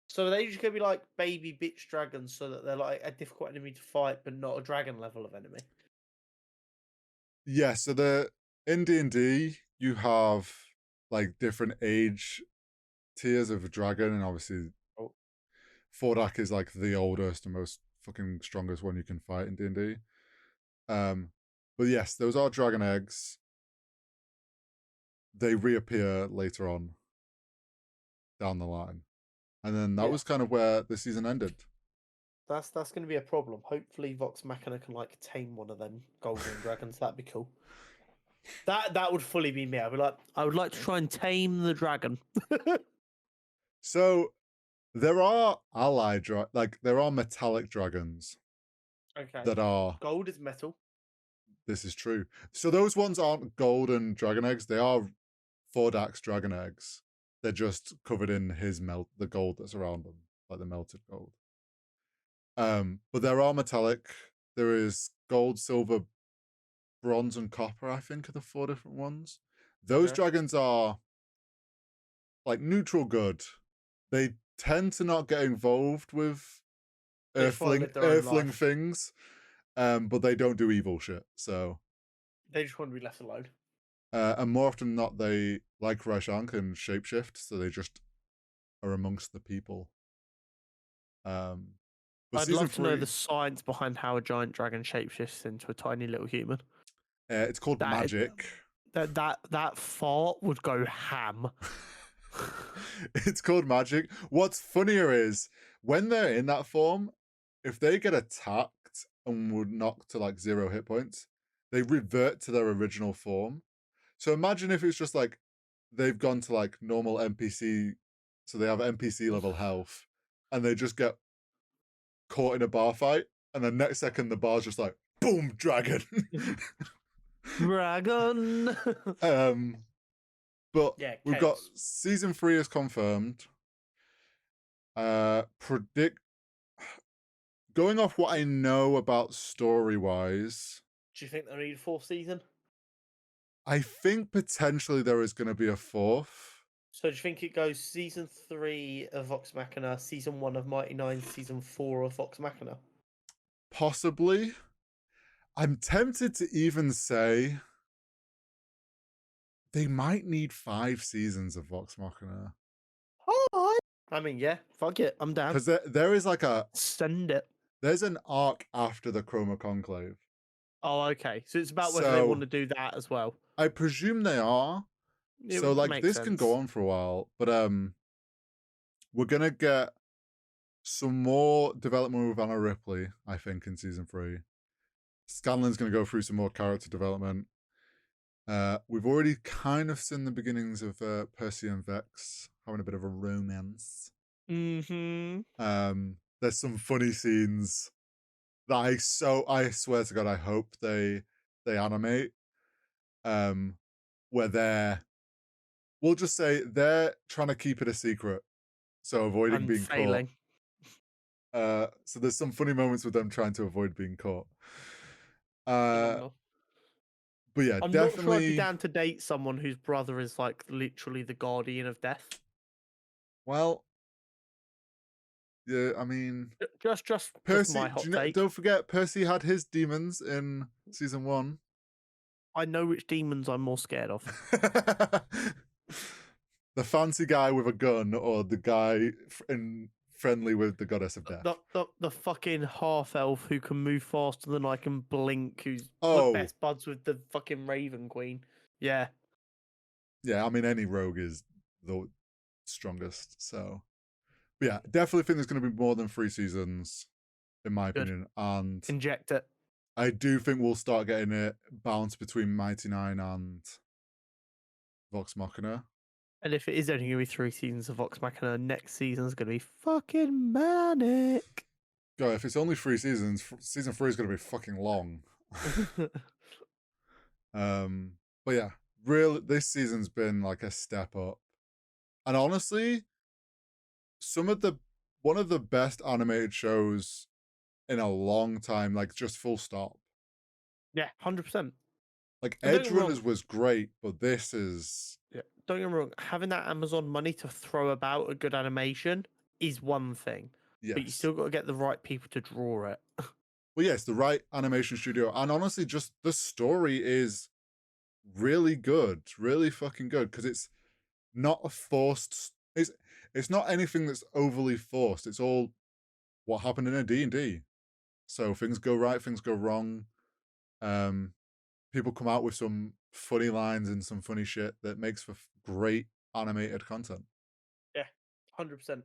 So they're just gonna be like baby bitch dragons, so that they're like a difficult enemy to fight, but not a dragon level of enemy. Yeah, so in D&D, you have like different age tiers of a dragon, and obviously Fordak is like the oldest and most fucking strongest one you can fight in D&D. But yes, those are dragon eggs. They reappear later on down the line. And then that was kind of where the season ended. That's going to be a problem. Hopefully, Vox Machina can like tame one of them golden dragons. That'd be cool. That would fully be me. I'd be like, I would like to try and tame the dragon. So there are there are metallic dragons. Okay. That are gold is metal. This is true. So those ones aren't golden dragon eggs. They are Fordak's dragon eggs. They're just covered in the gold that's around them, like the melted gold. But there are metallic. There is gold, silver, bronze, and copper, I think, are the 4 different ones. Those dragons are like neutral good. They tend to not get involved with earthling things. But they don't do evil shit, so they just want to be left alone. And more often than not, they, like Raishan, can shapeshift, so they just are amongst the people. I'd love to know the science behind how a giant dragon shapeshifts into a tiny little human. It's called magic. That fart would go ham. It's called magic. What's funnier is when they're in that form, if they get attacked and would knock to like 0 hit points, they revert to their original form. So imagine if it's just like they've gone to like normal NPC, so they have NPC level health, and they just get caught in a bar fight, and then next second the bar's just like boom, dragon. Dragon. But we've got season 3 is confirmed. Going off what I know about story-wise, do you think they'll need a 4th season? I think potentially there is going to be a 4th. So do you think it goes season 3 of Vox Machina, season 1 of Mighty Nine, season 4 of Vox Machina? Possibly. I'm tempted to even say they might need 5 seasons of Vox Machina. Oh, I mean, yeah, fuck it, I'm down. Because there is like send it. There's an arc after the Chroma Conclave. Oh, okay. So it's about whether they want to do that as well. I presume they are. So like this can go on for a while, but we're gonna get some more development with Anna Ripley, I think, in season 3. Scanlan's gonna go through some more character development. We've already kind of seen the beginnings of Percy and Vex having a bit of a romance. There's some funny scenes that I swear to God, I hope they animate. Where we'll just say they're trying to keep it a secret, so avoiding being caught. So there's some funny moments with them trying to avoid being caught. But yeah, I'm not sure I'd be down to date someone whose brother is like literally the guardian of death. Well, yeah, I mean, just Percy. my hot take. Don't forget, Percy had his demons in season 1. I know which demons I'm more scared of. The fancy guy with a gun, or the guy friendly with the goddess of death. The fucking half elf who can move faster than I can blink, who's best buds with the fucking Raven Queen. Yeah. Yeah, I mean any rogue is the strongest, so but yeah, definitely think there's gonna be more than 3 seasons, in my opinion. And inject it. I do think we'll start getting it balanced between Mighty Nine and Vox Machina. And if it is only going to be 3 seasons of Vox Machina, next season's going to be fucking manic. God, if it's only 3 seasons, season 3 is going to be fucking long. But yeah, this season's been like a step up. And honestly, one of the best animated shows in a long time, like just full stop. Yeah, 100%. Like And don't Edge get me wrong. Runners was great, but this is Yeah, don't get me wrong. Having that Amazon money to throw about a good animation is one thing, but you yes. still got to get the right people to draw it. Well, yes, the right animation studio, and honestly, just the story is really good, really fucking good, because it's not a forced. It's not anything that's overly forced. It's all what happened in a D&D. So things go right, things go wrong. People come out with some funny lines and some funny shit that makes for great animated content. Yeah, 100%.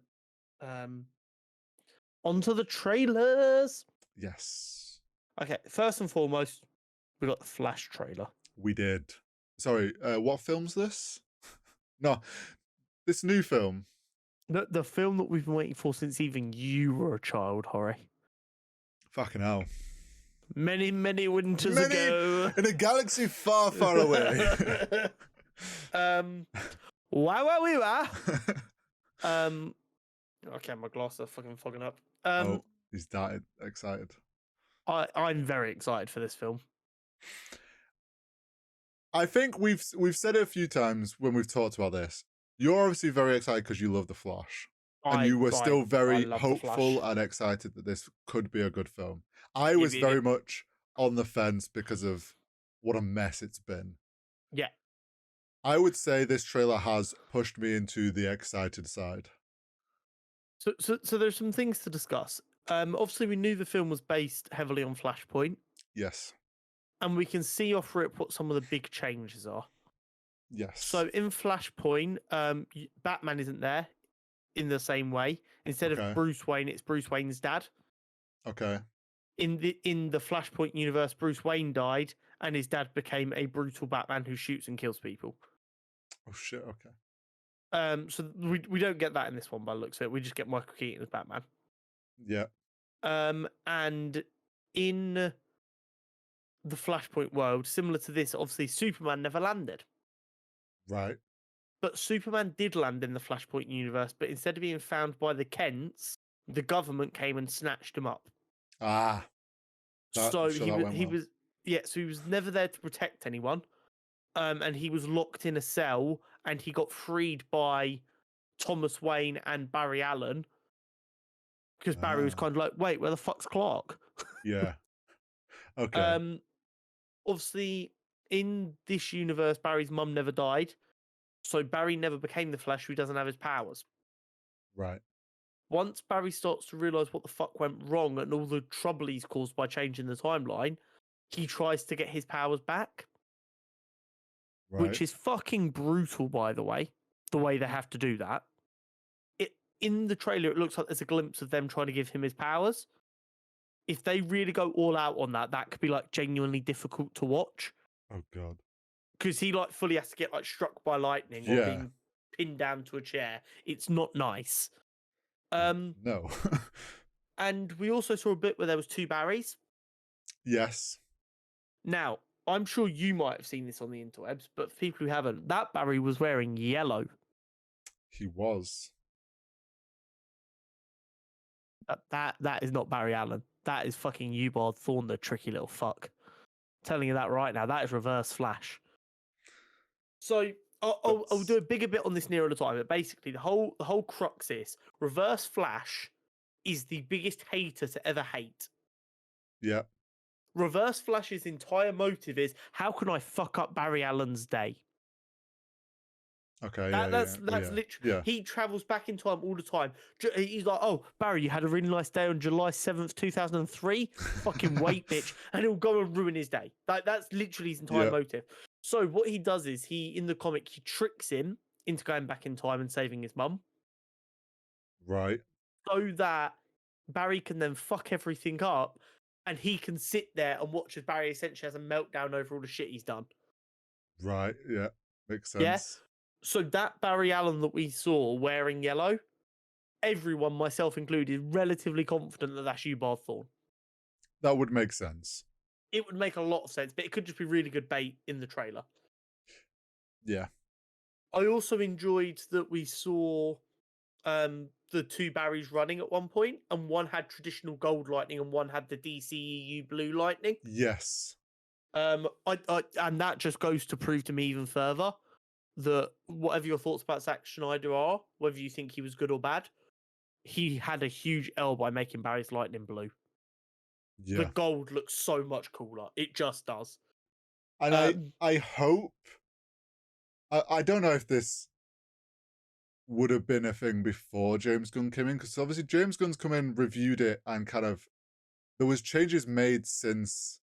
Onto the trailers. Yes, Okay, first and foremost, we got the Flash trailer. we did. Sorry, what film's this? No, this new film. The film that we've been waiting for since even you were a child, Hori. Fucking hell. Many, many winters ago. In a galaxy far, far away. Wow. Okay, my glasses are fucking fogging up. Oh, he's that excited. I'm very excited for this film. I think we've said it a few times when we've talked about this. You're obviously very excited because you love The Flash. And you were still very hopeful and excited that this could be a good film. I was very much on the fence because of what a mess it's been. Yeah. I would say this trailer has pushed me into the excited side. So there's some things to discuss. Obviously, we knew the film was based heavily on Flashpoint. Yes. And we can see off it what some of the big changes are. Yes. So in Flashpoint, Batman isn't there in the same way. Instead of Bruce Wayne, it's Bruce Wayne's dad. Okay. In the Flashpoint universe, Bruce Wayne died, and his dad became a brutal Batman who shoots and kills people. Oh shit! Okay. So we don't get that in this one by the looks of it. We just get Michael Keaton as Batman. Yeah. And in the Flashpoint world, similar to this, obviously Superman never landed. Right. But Superman did land in the Flashpoint universe, but instead of being found by the Kents, the government came and snatched him up. Ah. So he was never there to protect anyone. And he was locked in a cell, and he got freed by Thomas Wayne and Barry Allen. Because Barry was kind of like, wait, where the fuck's Clark? Yeah. Okay. Obviously, in this universe, Barry's mum never died. So Barry never became the Flash, who doesn't have his powers. Right. Once Barry starts to realise what the fuck went wrong and all the trouble he's caused by changing the timeline, he tries to get his powers back. Right. Which is fucking brutal, by the way they have to do that. In the trailer, it looks like there's a glimpse of them trying to give him his powers. If they really go all out on that, that could be like genuinely difficult to watch. Oh god. Because he like fully has to get like struck by lightning or being pinned down to a chair. It's not nice. No. And we also saw a bit where there was 2 Barrys. Yes. Now, I'm sure you might have seen this on the interwebs, but for people who haven't, that Barry was wearing yellow. He was. That is not Barry Allen. That is fucking Eobard Thawne, the tricky little fuck. I'm telling you that right now. That is Reverse Flash. So I'll do a bigger bit on this nearer the time. But basically, the whole crux is Reverse Flash is the biggest hater to ever hate. Yeah. Reverse Flash's entire motive is, how can I fuck up Barry Allen's day? Okay, that's literally. He travels back in time all the time. He's like, "Oh, Barry, you had a really nice day on July 7th, 2003. Fucking wait, bitch!" And he'll go and ruin his day. That's literally his entire motive. So what he does is, in the comic, he tricks him into going back in time and saving his mum. Right. So that Barry can then fuck everything up, and he can sit there and watch as Barry essentially has a meltdown over all the shit he's done. Right. Yeah. Makes sense. So that Barry Allen that we saw wearing yellow, everyone, myself included, is relatively confident that that's Hugh Thorne. That would make sense. It would make a lot of sense, but it could just be really good bait in the trailer. Yeah. I also enjoyed that we saw the two Barrys running at one point, and one had traditional gold lightning and one had the DCEU blue lightning. Yes. And that just goes to prove to me even further that whatever your thoughts about Zack Snyder are, whether you think he was good or bad, he had a huge L by making Barry's lightning blue. Yeah. The gold looks so much cooler. It just does. And I hope. I don't know if this would have been a thing before James Gunn came in, because obviously James Gunn's come in, reviewed it, and kind of there was changes made since.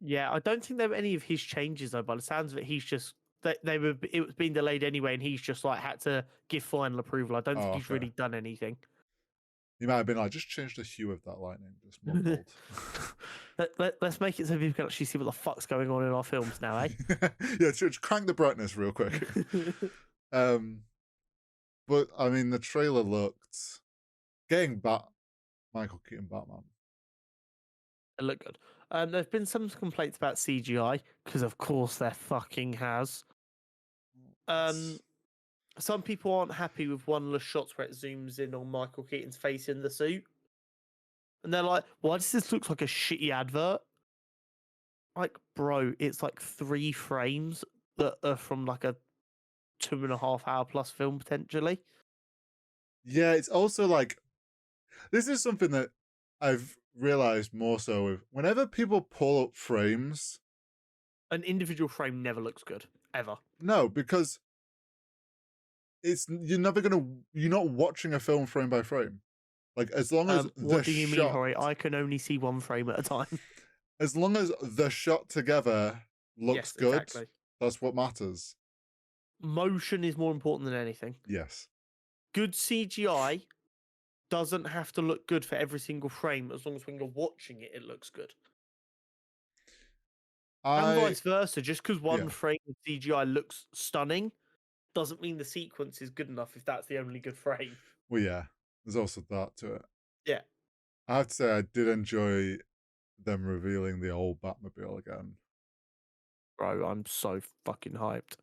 Yeah, I don't think there were any of his changes though. By the sounds of it, he's just they were. It was being delayed anyway, and he's just like had to give final approval. I don't think he's really done anything. He might have been like, just change the hue of that lightning, just more gold. Let's make it so people can actually see what the fuck's going on in our films now, eh? Yeah, just crank the brightness real quick. But I mean, the trailer looked getting Michael Keaton Batman. It looked good. There's been some complaints about CGI because, of course, there fucking has. Some people aren't happy with one-less shots where it zooms in on Michael Keaton's face in the suit, and they're like, "Why does this look like a shitty advert?" Like, bro, it's like 3 frames that are from like a 2.5 hour plus film potentially. Yeah, it's also like, this is something that I've realized more so with whenever people pull up frames, an individual frame never looks good ever. No, because you're not watching a film frame by frame. Like, as long as what do you mean, Hori? I can only see one frame at a time. As long as the shot together looks good, exactly. That's what matters. Motion is more important than anything. Yes. Good CGI doesn't have to look good for every single frame, as long as when you're watching it, it looks good. And vice versa. Just because one frame of CGI looks stunning doesn't mean the sequence is good enough if that's the only good frame. Well, yeah. There's also that to it. Yeah. I have to say, I did enjoy them revealing the old Batmobile again. Bro, I'm so fucking hyped.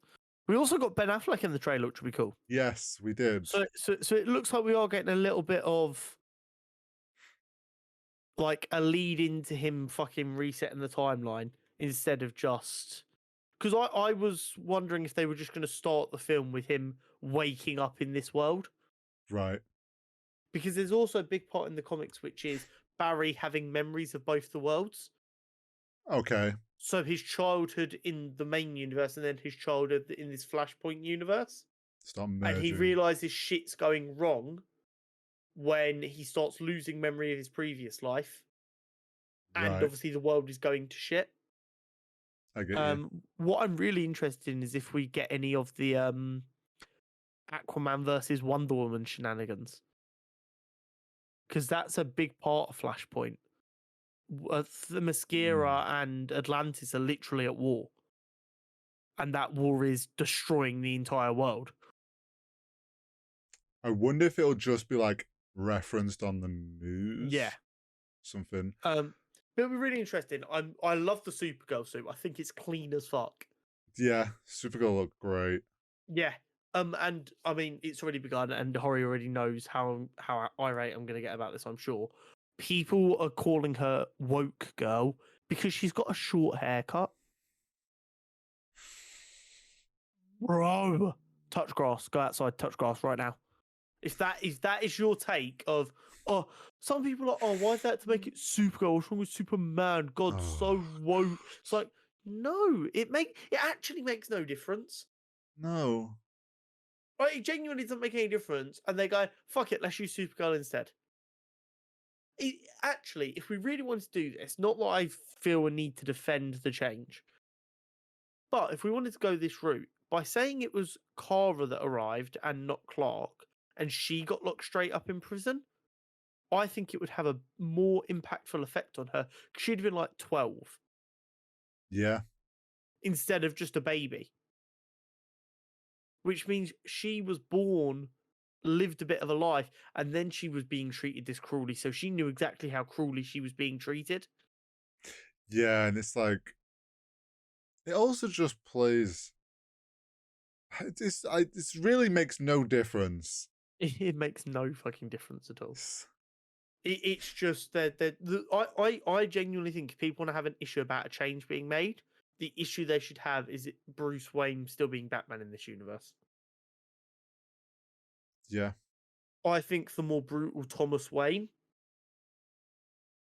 We also got Ben Affleck in the trailer, which would be cool. Yes, we did. So it looks like we are getting a little bit of like a lead into him fucking resetting the timeline instead of just because I was wondering if they were just going to start the film with him waking up in this world. Right. Because there's also a big part in the comics which is Barry having memories of both the worlds. Okay. So his childhood in the main universe and then his childhood in this Flashpoint universe. Start merging. And he realizes shit's going wrong when he starts losing memory of his previous life. And obviously the world is going to shit. I get you. What I'm really interested in is if we get any of the Aquaman versus Wonder Woman shenanigans. Because that's a big part of Flashpoint. The Mascara and Atlantis are literally at war. And that war is destroying the entire world. I wonder if it'll just be like referenced on the news. Yeah. Something. It'll be really interesting. I love the Supergirl suit. I think it's clean as fuck. Yeah, Supergirl looked great. Yeah. And I mean, it's already begun, and Hori already knows how irate I'm going to get about this, I'm sure. People are calling her woke girl because she's got a short haircut. Bro, touch grass. Go outside, touch grass right now. If that is your take of, some people are, why is that to make it Supergirl? What's wrong with Superman? God, so woke. It's like, no, it actually makes no difference. No. Right, it genuinely doesn't make any difference. And they go, fuck it, let's use Supergirl instead. Actually, if we really want to do this, not that I feel a need to defend the change, but if we wanted to go this route, by saying it was Kara that arrived and not Clark, and she got locked straight up in prison, I think it would have a more impactful effect on her, because she'd been like 12. Yeah. Instead of just a baby. which means she was born, lived a bit of a life, and then she was being treated this cruelly. So she knew exactly how cruelly she was being treated. Yeah, and it's like it also just plays. It really makes no difference. It makes no fucking difference at all. It's just that I genuinely think if people want to have an issue about a change being made, the issue they should have is Bruce Wayne still being Batman in this universe. Yeah. I think the more brutal Thomas Wayne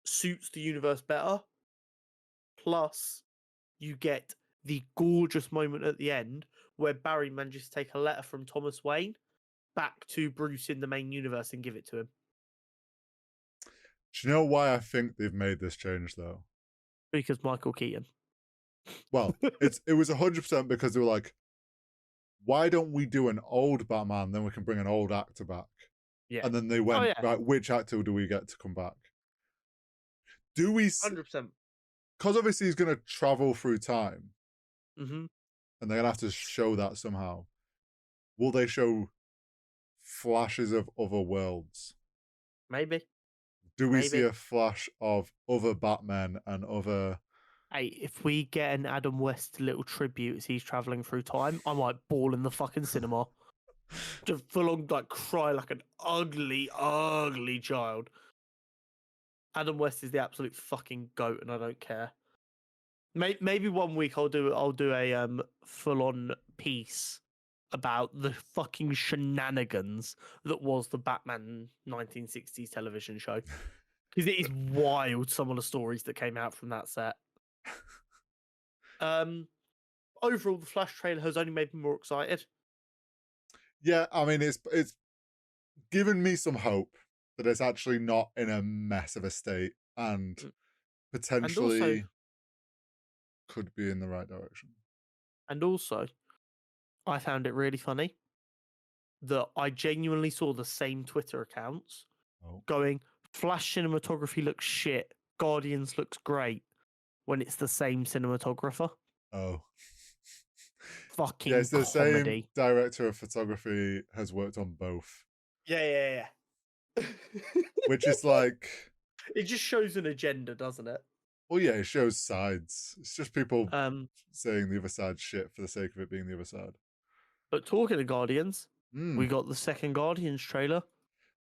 suits the universe better. Plus, you get the gorgeous moment at the end where Barry manages to take a letter from Thomas Wayne back to Bruce in the main universe and give it to him. Do you know why I think they've made this change though? Because Michael Keaton. Well, it was 100% because they were like, why don't we do an old Batman? Then we can bring an old actor back. Yeah. And then they went, yeah. right, which actor do we get to come back? Do we? 100%. Because obviously he's going to travel through time. Mm-hmm. And they're going to have to show that somehow. Will they show flashes of other worlds? Maybe. Do we see a flash of other Batmen and other... Hey, if we get an Adam West little tribute as he's traveling through time, I might bawl in the fucking cinema. Just full on, like, cry like an ugly, ugly child. Adam West is the absolute fucking goat, and I don't care. Maybe one week I'll do a full on piece about the fucking shenanigans that was the Batman 1960s television show, because it is wild some of the stories that came out from that set. Overall, the Flash trailer has only made me more excited. Yeah, I mean, it's given me some hope that it's actually not in a mess of a state and potentially and also, could be in the right direction. And also, I found it really funny that I genuinely saw the same Twitter accounts going, Flash cinematography looks shit, Guardians looks great, when it's the same cinematographer. Oh. Fucking yeah, it's the comedy. same director of photography has worked on both. Yeah. Which is like... It just shows an agenda, doesn't it? Well, yeah, it shows sides. It's just people saying the other side shit for the sake of it being the other side. But talking of Guardians, we got the second Guardians trailer.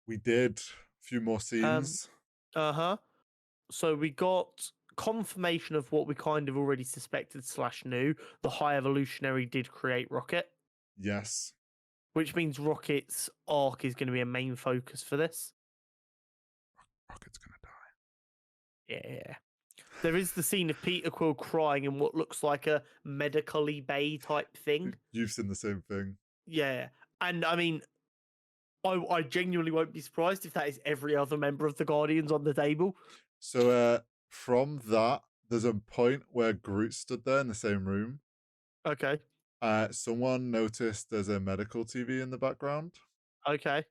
We did. A few more scenes. So we got confirmation of what we kind of already suspected / knew. The High Evolutionary did create Rocket. Yes. Which means Rocket's arc is going to be a main focus for this. Rocket's going to die. Yeah. There is the scene of Peter Quill crying in what looks like a medical-y bay type thing. You've seen the same thing. Yeah. And I mean, I genuinely won't be surprised if that is every other member of the Guardians on the table. So from that, there's a point where Groot stood there in the same room. Okay. Someone noticed there's a medical TV in the background. Okay.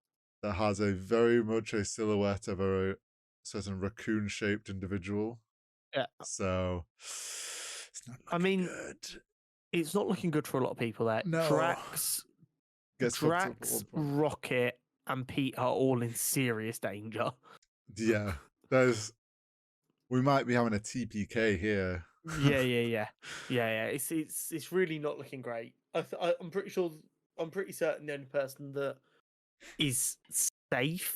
That has a very much a silhouette of a certain raccoon-shaped individual. Yeah. So it's not looking good. It's not looking good for a lot of people there. No. Drax, Rocket, and Pete are all in serious danger. Yeah. We might be having a TPK here. Yeah. It's really not looking great. I'm pretty certain the only person that is safe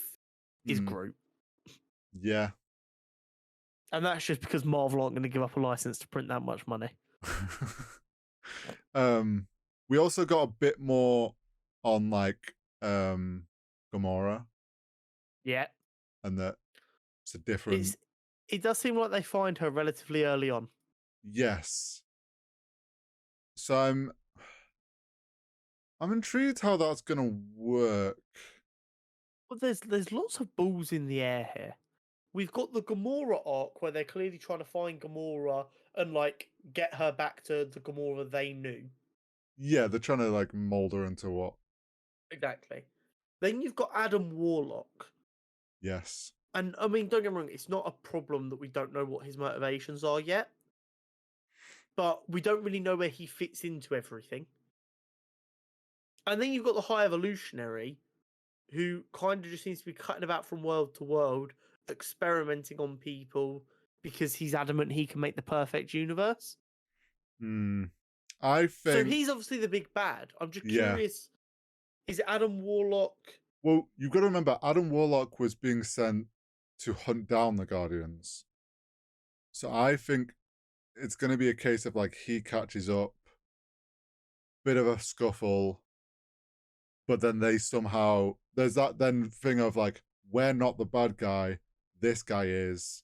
is Groot. Yeah. And that's just because Marvel aren't going to give up a license to print that much money. We also got a bit more on like Gamora. Yeah. And that it's a different... It does seem like they find her relatively early on. Yes. So I'm intrigued how that's going to work. Well, there's lots of balls in the air here. We've got the Gamora arc where they're clearly trying to find Gamora and like get her back to the Gamora they knew. Yeah, they're trying to like mold her into what? Exactly. Then you've got Adam Warlock. Yes. And I mean, don't get me wrong, it's not a problem that we don't know what his motivations are yet. But we don't really know where he fits into everything. And then you've got the High Evolutionary, who kind of just seems to be cutting about from world to world, experimenting on people because he's adamant he can make the perfect universe. I So think, he's obviously the big bad. I'm just yeah. curious, is it Adam Warlock? Well, you've got to remember, Adam Warlock was being sent to hunt down the Guardians. So I think it's going to be a case of like he catches up, bit of a scuffle, but then they somehow, there's that then thing of like, we're not the bad guy, this guy is.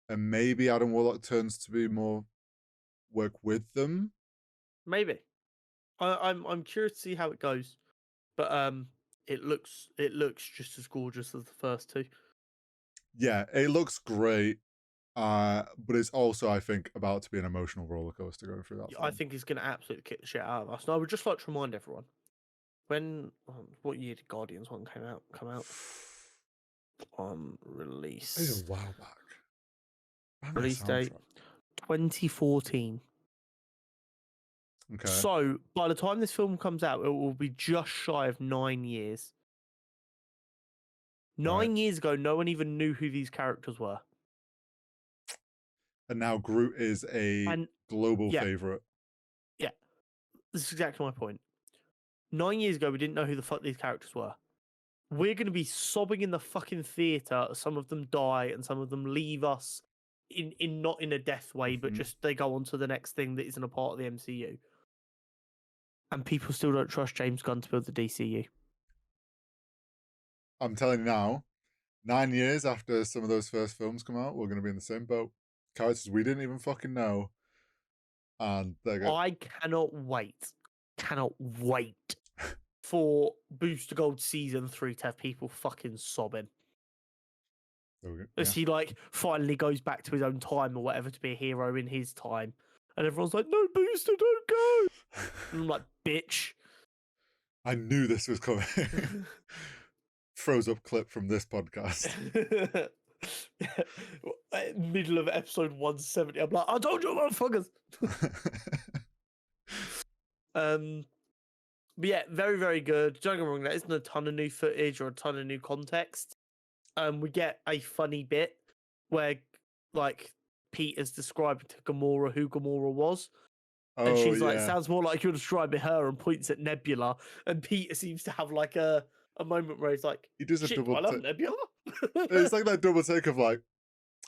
And maybe Adam Warlock turns to be more work with them. Maybe. I'm curious to see how it goes, but it looks just as gorgeous as the first two. Yeah, it looks great. But it's also, I think, about to be an emotional roller coaster going through that film. I think it's going to absolutely kick the shit out of us. And I would just like to remind everyone, when what year did Guardians 1 come out on release? It was a while back. Release date 2014. Okay. So by the time this film comes out, it will be just shy of 9 years. 9 years ago, no one even knew who these characters were. And now Groot is a global favorite. Yeah, this is exactly my point. 9 years ago, we didn't know who the fuck these characters were. We're going to be sobbing in the fucking theater. Some of them die, and some of them leave us in not in a death way, but just they go on to the next thing that isn't a part of the MCU. And people still don't trust James Gunn to build the DCU. I'm telling you now, 9 years after some of those first films come out, we're going to be in the same boat. Characters we didn't even fucking know. And they're going. I cannot wait for Booster Gold Season 3 to have people fucking sobbing. As he like finally goes back to his own time or whatever to be a hero in his time. And everyone's like, no, Booster, don't go. And I'm like, bitch. I knew this was coming. Froze up clip from this podcast. Middle of episode 170. I'm like, I told you, motherfuckers. But yeah, very, very good. Don't get me wrong, there isn't a ton of new footage or a ton of new context. We get a funny bit where, like, Pete is describing to Gamora who Gamora was. And she's like, sounds more like you're describing her, and points at Nebula. And Peter seems to have like a moment where he's like, he does a double I love Nebula. It's like that double take of like,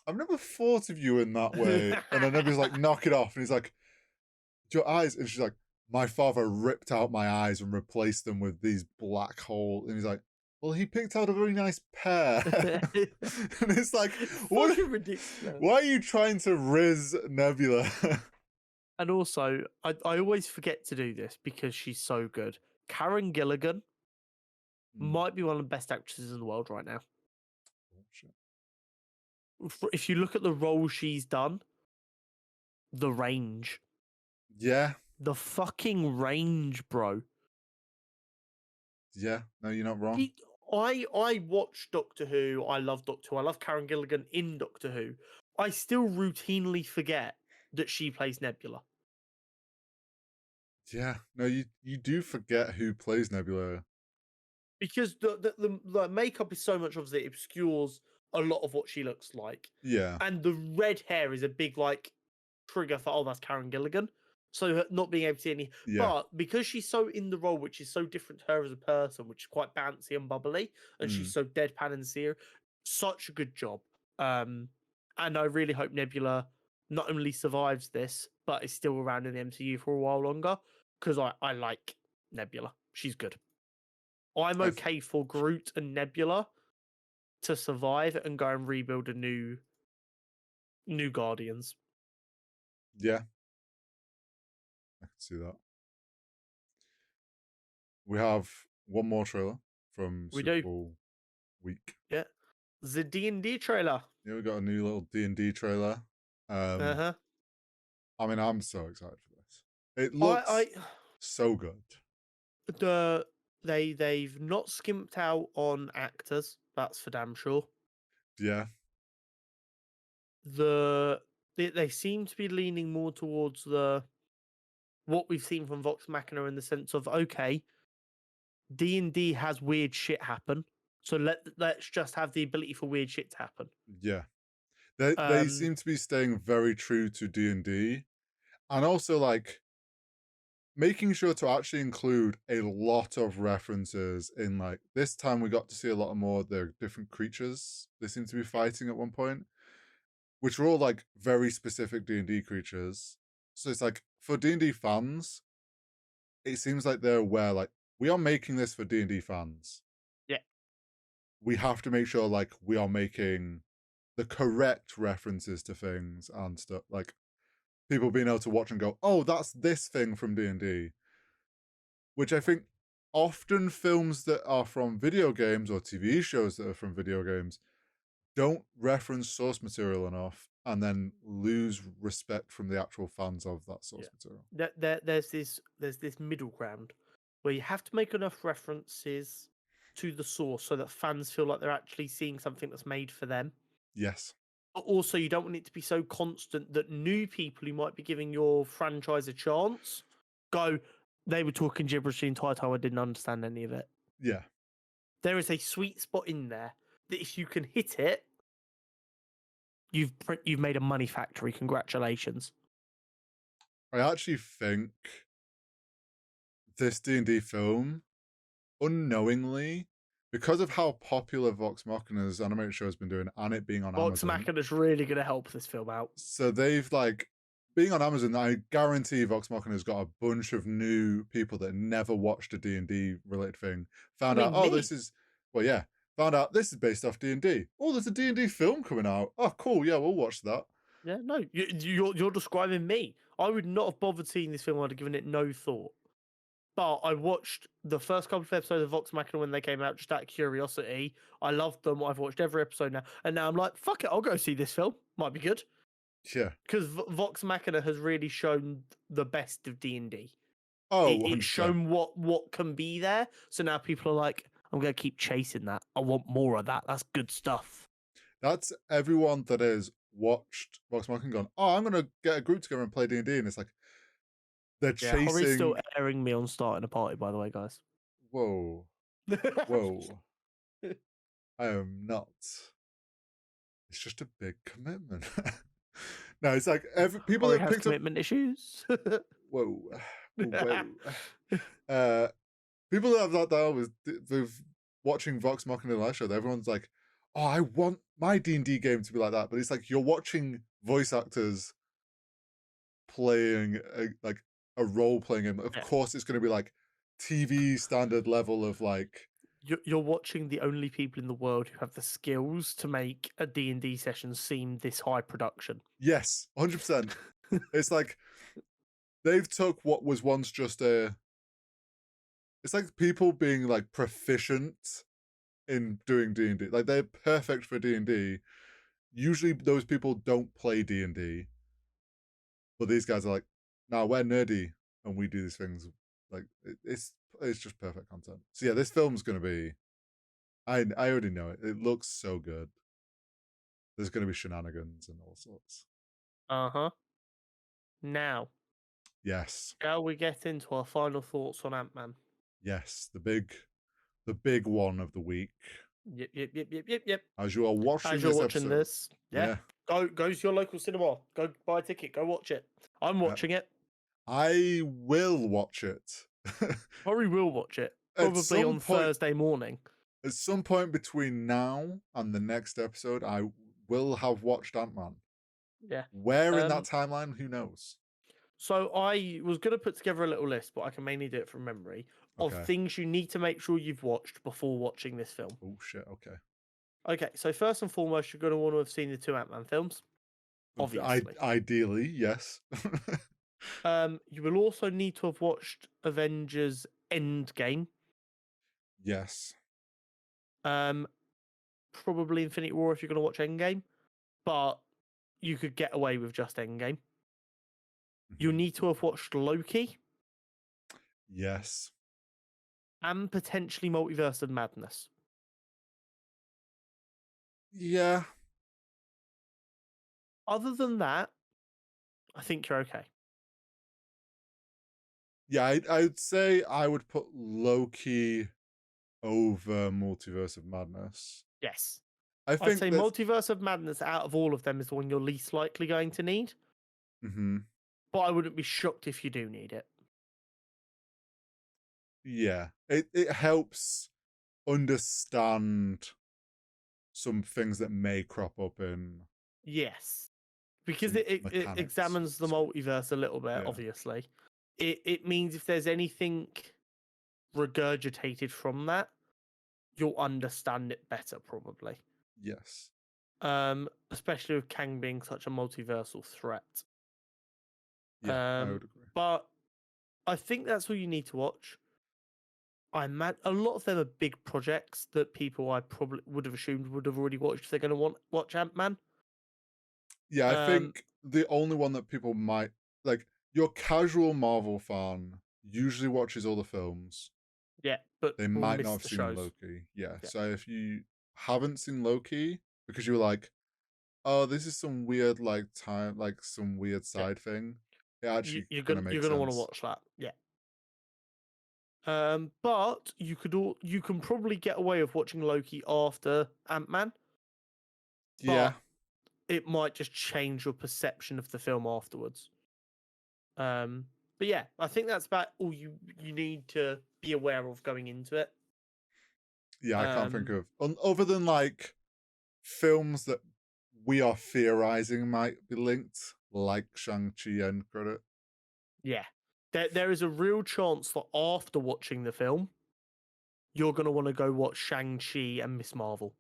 I've never thought of you in that way. And then Nebula's like, knock it off. And he's like, your eyes. And she's like, my father ripped out my eyes and replaced them with these black holes. And he's like, well, he picked out a very nice pair. And it's like, what? Why are you trying to riz Nebula? And also, I always forget to do this because she's so good. Karen Gilligan might be one of the best actresses in the world right now. Oh, shit. If you look at the role she's done, the range. Yeah. The fucking range, bro. Yeah, no, you're not wrong. I watch Doctor Who. I love Doctor Who. I love Karen Gilligan in Doctor Who. I still routinely forget that she plays Nebula. Yeah, no, you do forget who plays Nebula. Because the makeup is so much, obviously, it obscures a lot of what she looks like. Yeah. And the red hair is a big, like, trigger for, oh, that's Karen Gilligan. So not being able to see any... Yeah. But because she's so in the role, which is so different to her as a person, which is quite bouncy and bubbly, and she's so deadpan and serious, such a good job. And I really hope Nebula not only survives this, but is still around in the MCU for a while longer, because I like Nebula. She's good. I'm okay for Groot and Nebula to survive and go and rebuild a new Guardians. Yeah. I can see that. We have one more trailer from Superbowl week. Yeah. The D&D trailer. Yeah, we got a new little D&D trailer. I mean, I'm so excited for this. It looks so good. They've not skimped out on actors, that's for damn sure. Yeah. They seem to be leaning more towards what we've seen from Vox Machina, in the sense of, okay, D&D has weird shit happen. So let's just have the ability for weird shit to happen. Yeah. They Um, seem to be staying very true to D&D, and also like making sure to actually include a lot of references in, like, this time we got to see a lot more of the different creatures they seem to be fighting at one point, which are all like very specific D&D creatures. So it's like for D&D fans, it seems like they're aware, like, we are making this for D&D fans. Yeah. We have to make sure like we are making the correct references to things and stuff, like people being able to watch and go, oh, that's this thing from D&D, which I think often films that are from video games or TV shows that are from video games don't reference source material enough and then lose respect from the actual fans of that source material. there's this middle ground where you have to make enough references to the source so that fans feel like they're actually seeing something that's made for them. Yes. But also, you don't want it to be so constant that new people who might be giving your franchise a chance go, they were talking gibberish the entire time. I didn't understand any of it. Yeah. There is a sweet spot in there that if you can hit it, you've made a money factory. Congratulations. I actually think this D&D film, unknowingly, because of how popular Vox Machina's animated show has been doing and it being on Vox Amazon. Machina's really going to help this film out. So they've like, being on Amazon, I guarantee Vox Machina's got a bunch of new people that never watched a D&D related thing. Found out, oh, Me. this is, well, yeah. Found out this is based off D&D. Oh, there's a D&D film coming out. Oh, cool. Yeah, we'll watch that. Yeah, no, you're describing me. I would not have bothered seeing this film. I'd have given it no thought. But I watched the first couple of episodes of Vox Machina when they came out, just out of curiosity. I loved them. I've watched every episode now, and now I'm like, fuck it, I'll go see this film. Might be good. Yeah. Because Vox Machina has really shown the best of D&D. Oh, It's 100%. shown what can be there. So now people are like, I'm going to keep chasing that. I want more of that. That's good stuff. That's everyone that has watched Vox Machina gone, oh, I'm going to get a group together and play D&D. And it's like, they're Yeah, Hori's still chasing. airing me on starting a party, by the way, guys. Whoa. Whoa. I am not. It's just a big commitment. No, it's like people Hori that has picked up. commitment issues. Whoa. Whoa. People that have that with watching Vox Machina live show, everyone's like, oh, I want my D&D game to be like that. But it's like you're watching voice actors playing a role-playing game. Of course, it's going to be like TV standard level of like. You're watching the only people in the world who have the skills to make a D&D session seem this high production. Yes, 100%. It's like they've took what was once just a. It's like people being like proficient in doing D&D. Like they're perfect for D&D. Usually those people don't play D&D. But these guys are like, nah, we're nerdy and we do these things. Like it's just perfect content. So yeah, this film's gonna be. I already know it. It looks so good. There's gonna be shenanigans and all sorts. Uh-huh. Now, Yes. shall we get into our final thoughts on Ant-Man? Yes. The big one of the week. Yep. As you are watching As you're this watching episode. this, yeah. Go to your local cinema. Go buy a ticket. Go watch it. I'm watching it. I will watch it. Hori will watch it. Probably on Thursday morning. At some point between now and the next episode, I will have watched Ant-Man. Yeah. Where in that timeline? Who knows? So I was going to put together a little list, but I can mainly do it from memory, of things you need to make sure you've watched before watching this film. Oh, shit. Okay. Okay, so first and foremost, you're going to want to have seen the two Ant-Man films. Obviously. Ideally, yes. You will also need to have watched Avengers Endgame. Yes. Probably Infinity War if you're going to watch Endgame, but you could get away with just Endgame. You need to have watched Loki. Yes. And potentially Multiverse of Madness. Yeah. Other than that, I think you're okay. Yeah, I'd say I would put Loki over Multiverse of Madness. Yes. I I'd think say that's Multiverse of Madness out of all of them is the one you're least likely going to need, mhm. but I wouldn't be shocked if you do need it. Yeah. It helps understand some things that may crop up in Yes. Because some it mechanics, examines so the to speak. multiverse a little bit, Yeah. obviously. It means if there's anything regurgitated from that, you'll understand it better, probably. Yes. Especially with Kang being such a multiversal threat. Yeah, I would agree. But I think that's all you need to watch. A lot of them are big projects that people I probably would have assumed would have already watched if they're going to watch Ant-Man. Yeah, I Um, think the only one that people might like your casual Marvel fan usually watches all the films. yeah, but They we'll might not miss have the seen shows. Loki. Yeah. Yeah, So if you haven't seen Loki because you were like, oh, this is some weird like time like some weird yeah. side thing, it actually gonna You're make gonna want to sense. watch that. Yeah. But you can probably get away with watching Loki after Ant-Man, Yeah. but it might just change your perception of the film afterwards. Um, but yeah, I think that's about all you need to be aware of going into it. Yeah, I can't think Um, of other than like films that we are theorizing might be linked, like Shang-Chi end credit. yeah, there is a real chance that after watching the film, you're gonna want to go watch Shang-Chi and Miss Marvel.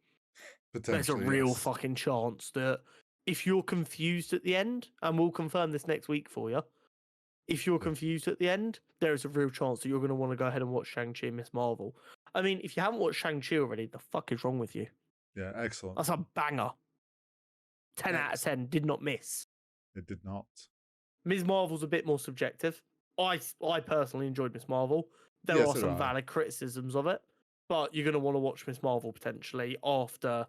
There's a Potentially, real yes. fucking chance that if you're confused at the end, and we'll confirm this next week for you, if you're Yeah. confused at the end, there is a real chance that you're going to want to go ahead and watch Shang-Chi and Miss Marvel. I mean, if you haven't watched Shang-Chi already, the fuck is wrong with you? Yeah, excellent. That's a banger. 10 out of Excellent. 10, did not miss. It did not. Ms. Marvel's a bit more subjective. I personally enjoyed Miss Marvel. There Yes, are did some I. valid criticisms of it, but you're going to want to watch Miss Marvel potentially after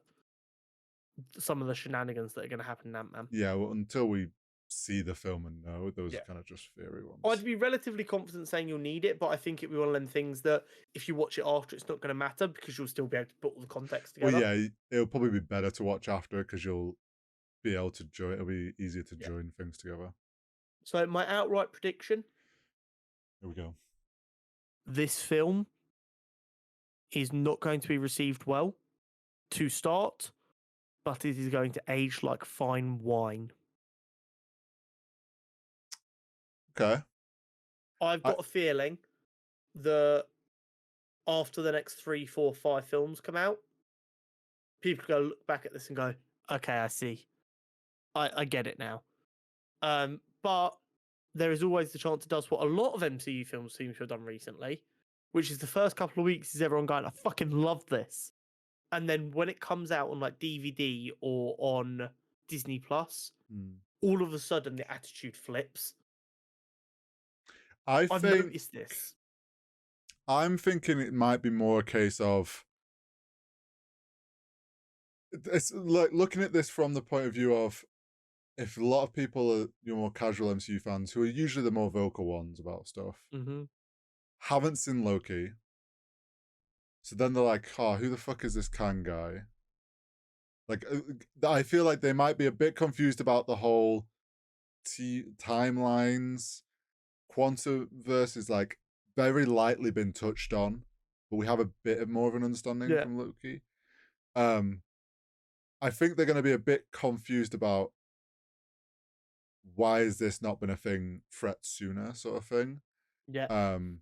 some of the shenanigans that are going to happen in Ant-Man. Yeah, well, until we see the film and know, those are Yeah. kind of just theory I'd ones. be relatively confident saying you'll need it, but I think it'll be one of them things that if you watch it after, it's not going to matter because you'll still be able to put all the context Well, together. yeah, it'll probably be better to watch after because you'll be able to join. It'll be easier to Yeah. join things together. So my outright prediction: Here we go. this film is not going to be received well to start, but it is going to age like fine wine. Okay. I've I got a feeling that after the next 3, 4, 5 films come out, people go look back at this and go, "Okay, I see. I get it now." But there is always the chance it does what a lot of MCU films seem to have done recently, which is the first couple of weeks is everyone going, "I fucking love this," and then when it comes out on like DVD or on Disney Plus, hmm. all of a sudden the attitude flips. I I've think noticed this. I'm thinking it might be more a case of it's like looking at this from the point of view of if a lot of people are your more casual MCU fans who are usually the more vocal ones about stuff Mm-hmm. haven't seen Loki, so then they're like, "Oh, who the fuck is this Kang guy?" Like, I feel like they might be a bit confused about the whole timelines. Quantumverse is like very lightly been touched on, but we have a bit of more of an understanding Yeah, from Loki. Um, I think they're going to be a bit confused about why has this not been a thing threat sooner, sort of thing. yeah, Um,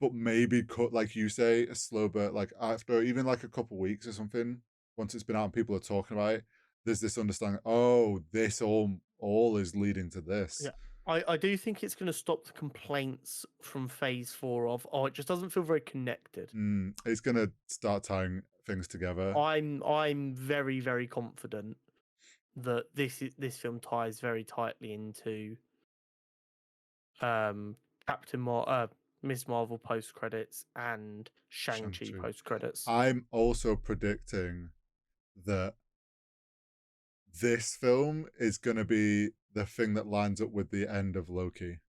but maybe cut like you say a slow burn, like after even like a couple weeks or something. Once it's been out and people are talking about it, there's this understanding. Oh, this all is leading to this. yeah. I do think it's going to stop the complaints from Phase 4 of, oh, it just doesn't feel very connected. It's gonna start tying things together. I'm very, very confident that this film ties very tightly into um Captain Ms. Marvel post credits and Shang-Chi Shang-Chi. post credits. I'm also predicting that this film is going to be the thing that lines up with the end of Loki.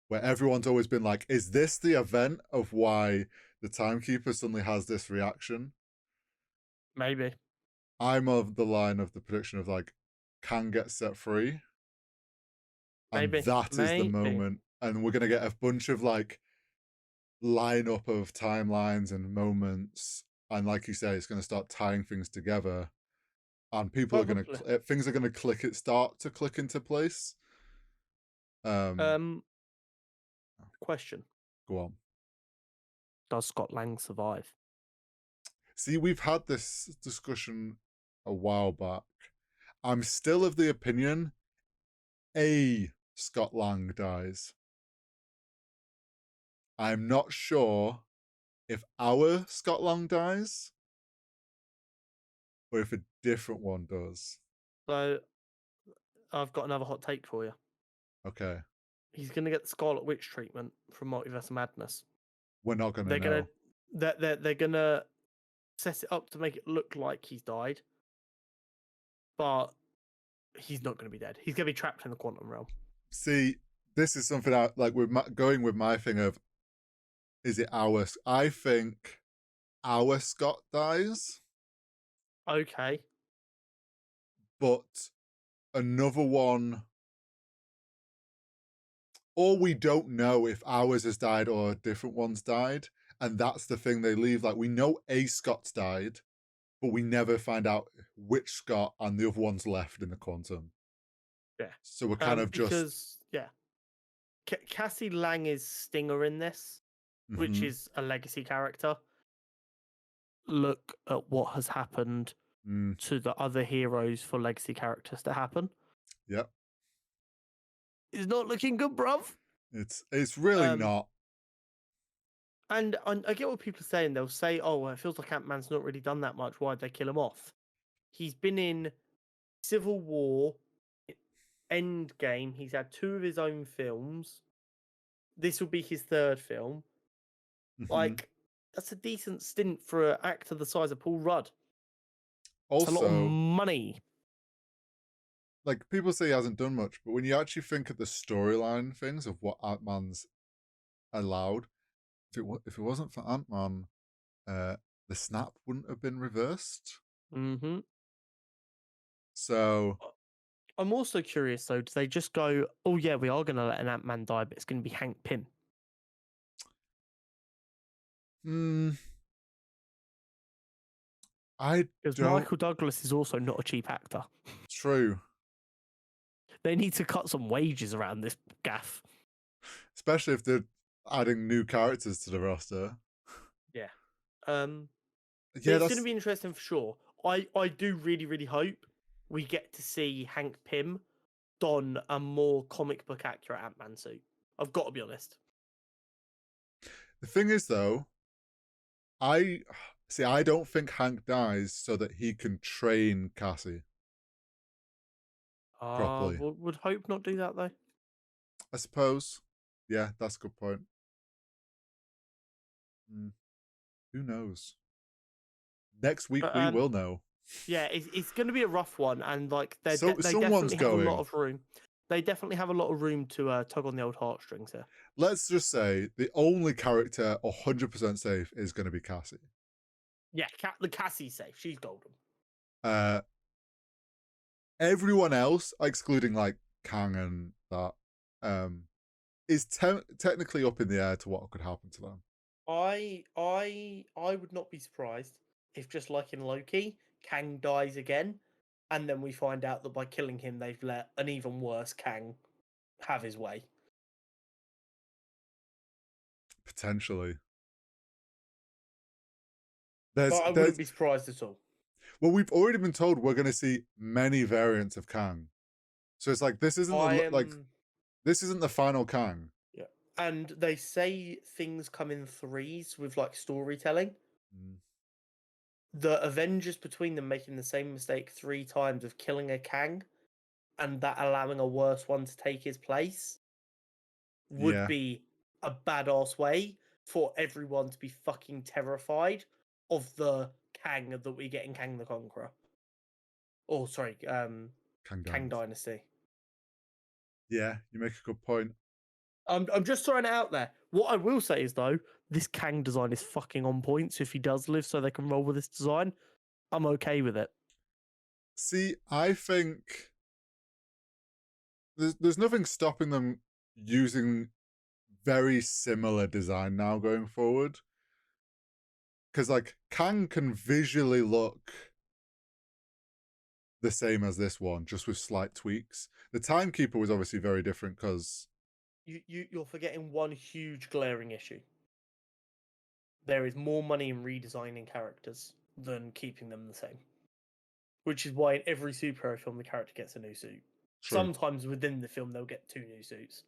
where everyone's always been like, is this the event of why the Timekeeper suddenly has this reaction? Maybe. I'm of the line of the prediction of like, Kang gets set free, and Maybe. that is the Maybe. moment, and we're gonna get a bunch of like lineup of timelines and moments, and like you say, it's gonna start tying things together, and people are gonna Probably. things are gonna start to click into place. Question. Go on. Does Scott Lang survive? See, we've had this discussion a while back. I'm still of the opinion Scott Lang dies. I'm not sure if our Scott Lang dies or if a different one does. So I've got another hot take for you. Okay. He's gonna get the Scarlet Witch treatment from Multiverse of Madness. We're not gonna They're know. gonna they're gonna set it up to make it look like he's died, but he's not gonna be dead. He's gonna be trapped in the quantum realm. See, this is something I like. Going with my thing of, is it ours? I think our Scott dies, Okay. but another one, or we don't know if ours has died or a different one's died, and that's the thing they leave. Like, we know a Scott's died, but we never find out which Scott and the other one's left in the quantum. Yeah. So we're kind of because Cassie Lang is Stinger in this, which Mhm. is a legacy character. Look at what has happened Mm, to the other heroes for legacy characters to happen. yep. It's not looking good, bruv. It's really not. And I get what people are saying. They'll say, "Oh, well, it feels like Ant-Man's not really done that much. Why'd they kill him off?" He's been in Civil War, Endgame. He's had 2 of his own films. This will be his 3rd film. Mhm. Like, that's a decent stint for an actor the size of Paul Rudd. It's a lot of Also, money. like, people say he hasn't done much, but when you actually think of the storyline things of what Ant-Man's allowed, if it wasn't for Ant-Man, the snap wouldn't have been reversed. Mm-hmm. So, I'm also curious though. Do they just go, "Oh yeah, we are going to let an Ant-Man die, but it's going to be Hank Pym"? I Because don't. Michael Douglas is also not a cheap actor. True, They need to cut some wages around this gaff. especially if they're adding new characters to the roster. Yeah. Yeah, It's going to that's be interesting for sure. I do really, really hope we get to see Hank Pym don a more comic book accurate Ant-Man suit. I've got to be honest. the thing is though. I see. I don't think Hank dies so that he can train Cassie properly. Would hope not do that though. I suppose. Yeah, that's a good point. Who knows? Next week But we will know. yeah, it's going to be a rough one, and like they Someone's definitely have a lot going. of room. They definitely have a lot of room to tug on the old heartstrings here. Let's just say the only character 100% safe is going to be Cassie. Yeah, the Cassie's safe. She's golden. Uh, Everyone else, excluding like Kang and that, is technically up in the air to what could happen to them. I would not be surprised if, just like in Loki, Kang dies again, and then we find out that by killing him, they've let an even worse Kang have his way. Potentially. But I wouldn't be surprised at all. Well, we've already been told we're going to see many variants of Kang, so it's like this isn't this isn't the final Kang. Yeah, and they say things come in threes with like storytelling. The Avengers between them making the same mistake 3 times of killing a Kang, and that allowing a worse one to take his place, would be a badass way for everyone to be fucking terrified of the Kang that we get in Kang the Conqueror. Oh, sorry, Kang Dynasty. Yeah, you make a good point. I'm just throwing it out there. What I will say is though, this Kang design is fucking on point. So if he does live, so they can roll with this design, I'm okay with it. See, I think there's nothing stopping them using very similar design now going forward. Because like Kang can visually look the same as this one, just with slight tweaks. The Timekeeper was obviously very different because You're forgetting one huge glaring issue. There is more money in redesigning characters than keeping them the same. Which is why in every superhero film the character gets a new suit. true. Sometimes within the film they'll get 2 new suits.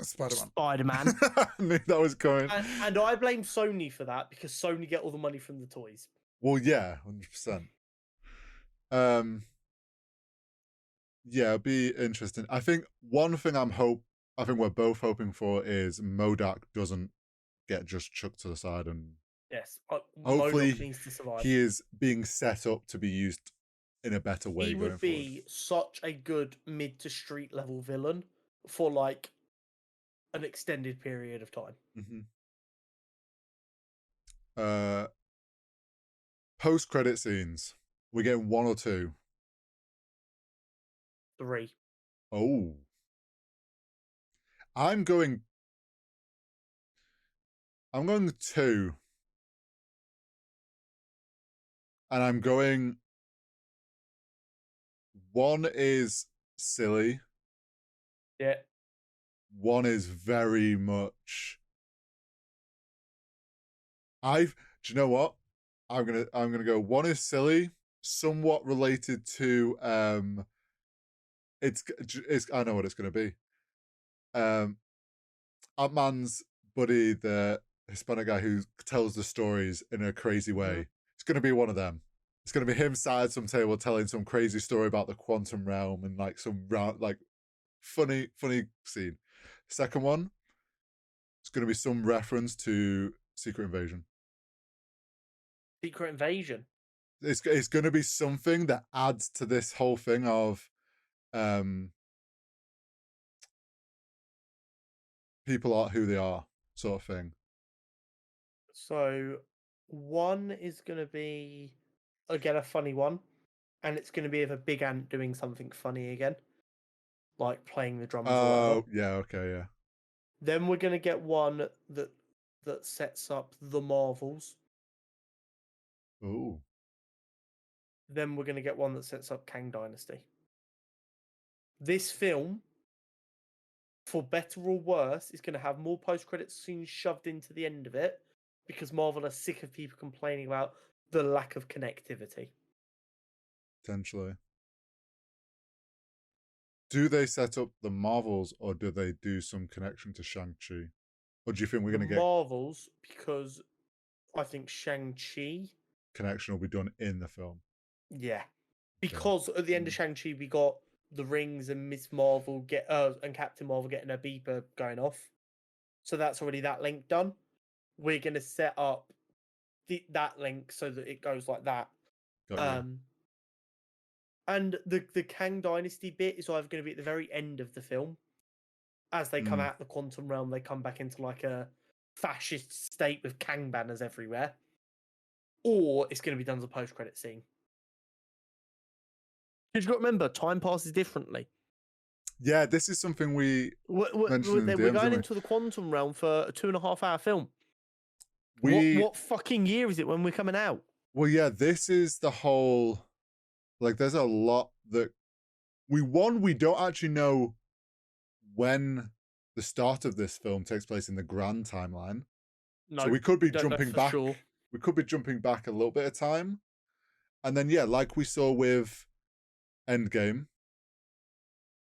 Spider-Man. Spider-Man. I knew that was coming. And I blame Sony for that because Sony get all the money from the toys. Well, yeah, 100%. Yeah, it'll be interesting. I think one thing I think we're both hoping for is MODOK doesn't get just chucked to the side, and Yes. hopefully MODOK needs to survive. he is being set up to be used in a better way. He going would be such a good mid to street level villain for like an extended period of time. Mm-hmm. Post-credit scenes. We're getting 1 or 2. 3. Oh. I'm going 2. And I'm going 1 is silly. Yeah. 1 is very much. Do you know what? I'm gonna go 1 is silly, somewhat related to it's I know what it's gonna be. Ant-Man's buddy, the Hispanic guy who tells the stories in a crazy way. Mm-hmm. It's gonna be one of them. It's gonna be him sat at some table telling some crazy story about the quantum realm and like some like funny scene. Second one, it's gonna be some reference to Secret Invasion. Secret Invasion. It's going to be something that adds to this whole thing of people are who they are sort of thing. So 1 is going to be again a funny one, and it's going to be of a big ant doing something funny again, like playing the drums or whatever. Oh yeah, okay, yeah. Then we're going to get one that sets up the Marvels. Ooh. Then we're going to get one that sets up Kang Dynasty. This film, for better or worse, is going to have more post-credit scenes shoved into the end of it because Marvel are sick of people complaining about the lack of connectivity. Potentially. Do they set up the Marvels or do they do some connection to Shang-Chi? Or do you think we're going to get Marvels? Because I think Shang-Chi connection will be done in the film. Yeah. Because at the end of Shang-Chi we got the rings and Miss Marvel and Captain Marvel getting her beeper going off. So that's already that link done. We're going to set up that link so that it goes like that. And the Kang Dynasty bit is either going to be at the very end of the film. As they come out the quantum realm, they come back into like a fascist state with Kang banners everywhere. Or it's going to be done as a post-credit scene. Because you've got to remember, time passes differently. Yeah, this is something we're going into the quantum realm for a 2.5-hour film. What fucking year is it when we're coming out? Well, yeah, this is the whole. Like, there's a lot that we don't actually know when the start of this film takes place in the grand timeline. No, so we could be jumping back. Sure. We could be jumping back a little bit of time. And then, yeah, like we saw with Endgame,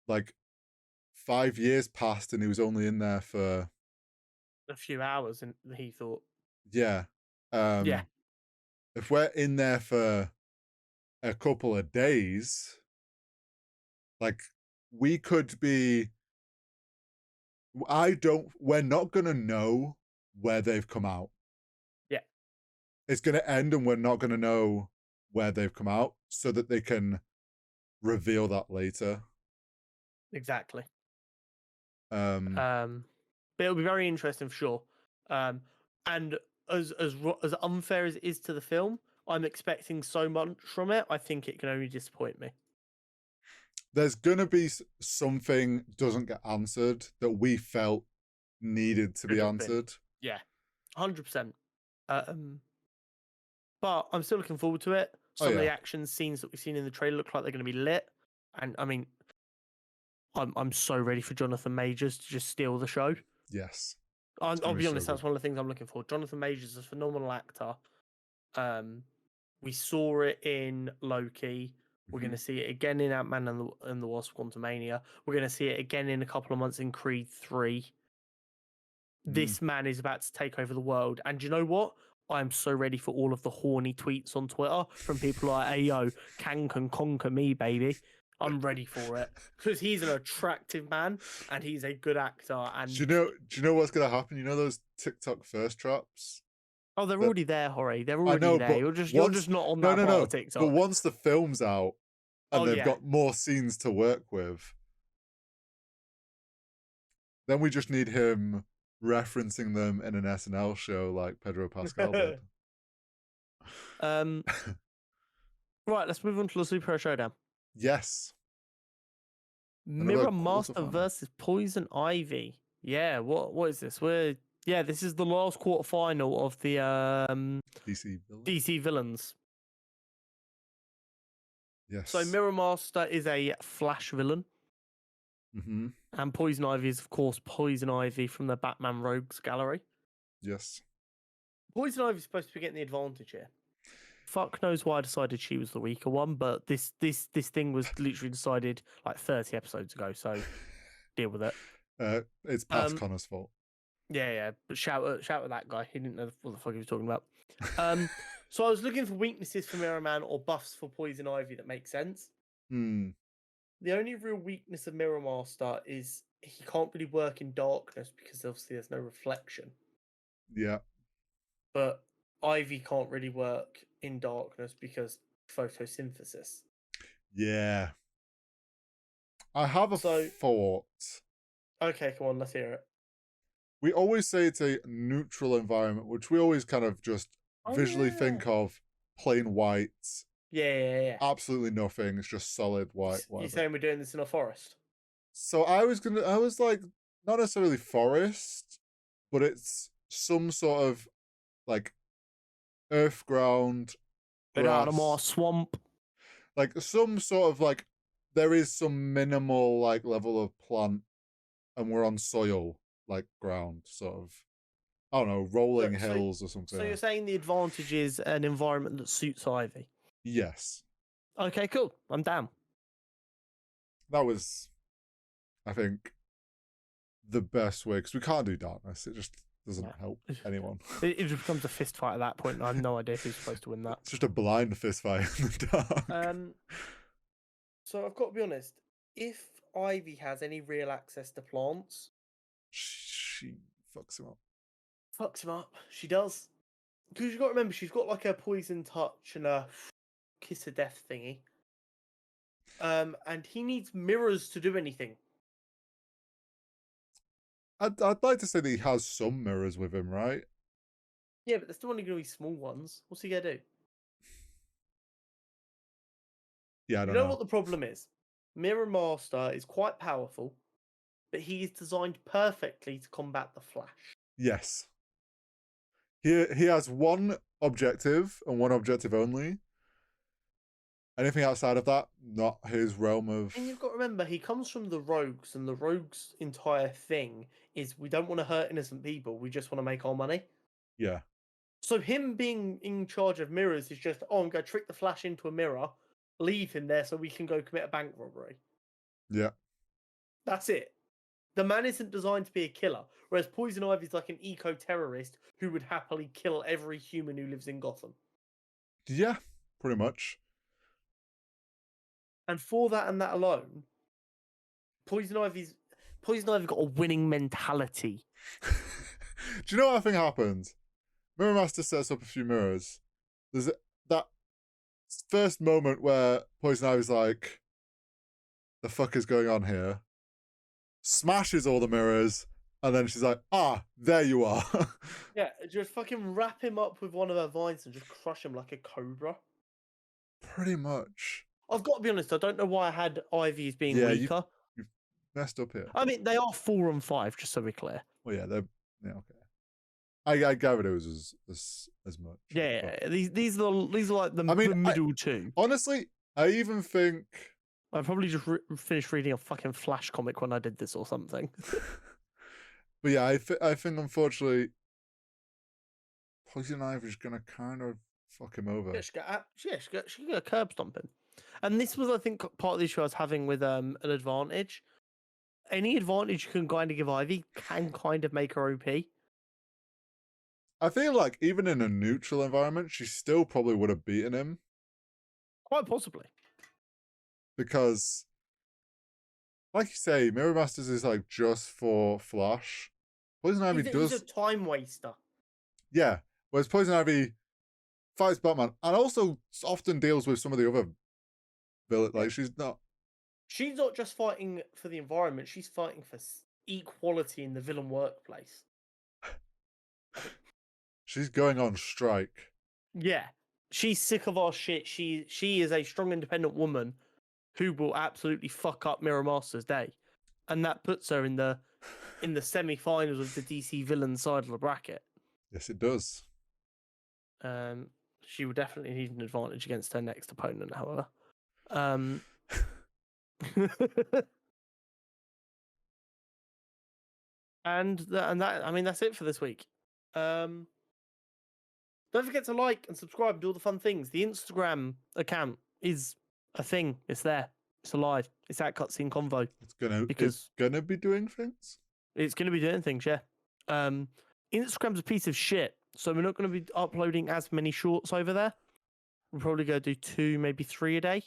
like 5 years passed and he was only in there for a few hours, and he thought. Yeah. Yeah. If we're in there for a couple of days, like we could be. We're not going to know where they've come out. Yeah. It's going to end and we're not going to know where they've come out so that they can reveal that later. Exactly. But but it'll be very interesting for sure. And as unfair as it is to the film, I'm expecting so much from it. I think it can only disappoint me. There's gonna be something doesn't get answered that we felt needed to be answered. Yeah, 100%. But I'm still looking forward to it. Some of the action scenes that we've seen in the trailer look like they're going to be lit, and I mean, I'm so ready for Jonathan Majors to just steal the show. Yes, I'll be honest, that's one of the things I'm looking for. Jonathan Majors is a phenomenal actor. We saw it in Loki. We're going to see it again in Ant-Man and the Wasp: Quantumania. We're going to see it again in a couple of months in Creed 3. This man is about to take over the world. And do you know what? I'm so ready for all of the horny tweets on Twitter from people like, hey, yo, Kang can conquer me, baby. I'm ready for it. Because he's an attractive man and he's a good actor. And do you know what's going to happen? You know those TikTok thirst traps? Oh, they're already there, Hori. They're already there. You're just not on that part of TikTok. But once the film's out and they've got more scenes to work with, then we just need him referencing them in an SNL show like Pedro Pascal did. Right, let's move on to the Superhero Showdown. Yes. Mirror Master versus Poison Ivy. Yeah, what is this? This is the last quarterfinal of the DC villains. Yes. So Mirror Master is a Flash villain. Mm-hmm. And Poison Ivy is, of course, Poison Ivy from the Batman Rogues Gallery. Yes. Poison Ivy's supposed to be getting the advantage here. Fuck knows why I decided she was the weaker one, but this thing was literally decided like 30 episodes ago, so deal with it. It's past Connor's fault. Yeah, but shout at that guy. He didn't know what the fuck he was talking about. So I was looking for weaknesses for Mirror Man or buffs for Poison Ivy that make sense. The only real weakness of Mirror Master is he can't really work in darkness because obviously there's no reflection. Yeah. But Ivy can't really work in darkness because photosynthesis. Yeah. I have a thought. Okay, come on, let's hear it. We always say it's a neutral environment, which we always kind of just visually think of plain white. Yeah. Absolutely nothing. It's just solid white. You're saying we're doing this in a forest? So I was like, not necessarily forest, but it's some sort of like earth ground, grass, swamp. Like some sort of like, there is some minimal like level of plant and we're on soil, like ground, sort of. I don't know, rolling hills or something. So you're saying the advantage is an environment that suits Ivy? Yes. Okay, cool. I'm down. That was, I think, the best way, because we can't do darkness. It just doesn't help anyone. It just becomes a fist fight at that point, and I have no idea who's supposed to win that. It's just a blind fist fight in the dark. So I've got to be honest, if Ivy has any real access to plants, she fucks him up. She does. Because you've got to remember, she's got like a poison touch and a kiss of death thingy. And he needs mirrors to do anything. I'd like to say that he has some mirrors with him, right? Yeah, but they're still only going to be small ones. What's he going to do? Yeah, I don't know. You know what the problem is? Mirror Master is quite powerful, but he is designed perfectly to combat the Flash. Yes. He has one objective and one objective only. Anything outside of that, not his realm of... And you've got to remember, he comes from the Rogues, and the Rogues' entire thing is we don't want to hurt innocent people, we just want to make our money. Yeah. So him being in charge of mirrors is just, I'm going to trick the Flash into a mirror, leave him there so we can go commit a bank robbery. Yeah. That's it. The man isn't designed to be a killer, whereas Poison Ivy's like an eco-terrorist who would happily kill every human who lives in Gotham. Yeah, pretty much. And for that and that alone, Poison Ivy's got a winning mentality. Do you know what I think happens? Mirror Master sets up a few mirrors. There's that first moment where Poison Ivy's like, the fuck is going on here? Smashes all the mirrors, And then she's like, there you are. Yeah, just fucking wrap him up with one of her vines and just crush him like a cobra. Pretty much. I've got to be honest, I don't know why I had Ivy as being weaker. You've messed up here. I mean, they are 4 and 5, just so we're clear. Well, yeah, okay. I gathered it was as much. Yeah, but these are like the middle 2. Honestly, I even think I probably just finished reading a fucking Flash comic when I did this or something. But yeah, I think unfortunately, Poison Ivy's gonna kind of fuck him over. Yeah, she got a curb stomping. And this was, I think, part of the issue I was having with an advantage. Any advantage you can kind of give Ivy can kind of make her OP. I feel like even in a neutral environment, she still probably would have beaten him. Quite possibly. Because, like you say, Mirror Masters is like just for Flash. Poison Ivy He's a time waster. Yeah, whereas Poison Ivy fights Batman and also often deals with some of the other villains. Like she's not just fighting for the environment. She's fighting for equality in the villain workplace. She's going on strike. Yeah, she's sick of our shit. She is a strong, independent woman who will absolutely fuck up Mirror Master's day, and that puts her in the semi-finals of the DC villain side of the bracket. Yes, it does. She would definitely need an advantage against her next opponent, however. And that, I mean, that's it for this week. Don't forget to like and subscribe and do all the fun things. The Instagram account is a thing. It's there. It's alive. It's at Cutscene Convo. It's gonna be doing things. It's gonna be doing things, yeah. Instagram's a piece of shit, so we're not going to be uploading as many shorts over there. We'll probably go do 2, maybe 3 a day.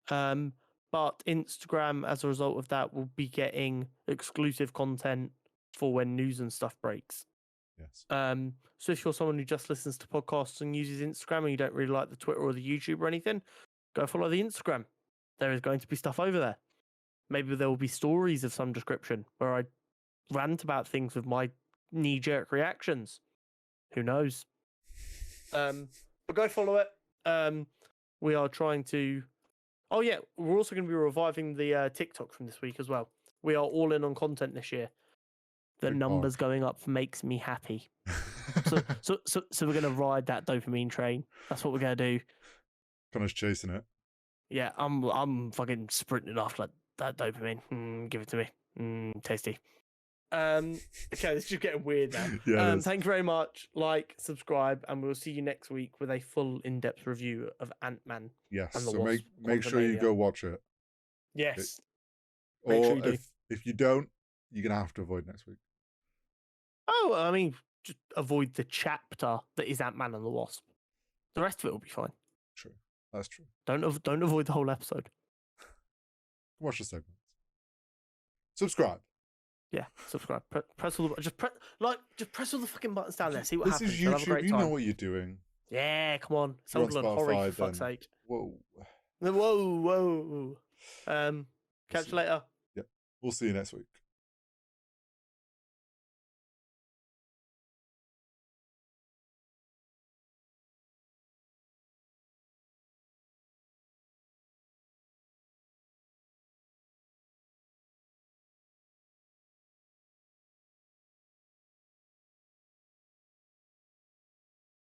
But Instagram, as a result of that, will be getting exclusive content for when news and stuff breaks. Yes. So if you're someone who just listens to podcasts and uses Instagram and you don't really like the Twitter or the YouTube or anything, go follow the Instagram. There is going to be stuff over there. Maybe there will be stories of some description where I rant about things with my knee-jerk reactions. Who knows? But go follow it. We are trying to... Oh yeah, we're also going to be reviving the TikTok from this week as well. We are all in on content this year. The numbers going up makes me happy. so we're going to ride that dopamine train. That's what we're going to do. Connor's chasing it. Yeah, I'm fucking sprinting after that dopamine. Give it to me. Tasty. Okay, this is just getting weird now. Yeah, thank you very much. Like, subscribe, and we'll see you next week with a full in-depth review of Ant-Man. Yes, and the so Wasp, make sure you go watch it. Yes. Or sure if you don't, you're gonna have to avoid next week. Oh, I mean, just avoid the chapter that is Ant-Man and the Wasp. The rest of it will be fine. True, that's true. Don't avoid the whole episode. Watch the segments. Subscribe. Yeah, subscribe. Press all the just press all the fucking buttons down there. See what happens. This is YouTube. You know what you're doing. Yeah, come on. Sold on Horry, for fuck's sake. Whoa. Catch you later. Yep. We'll see you next week.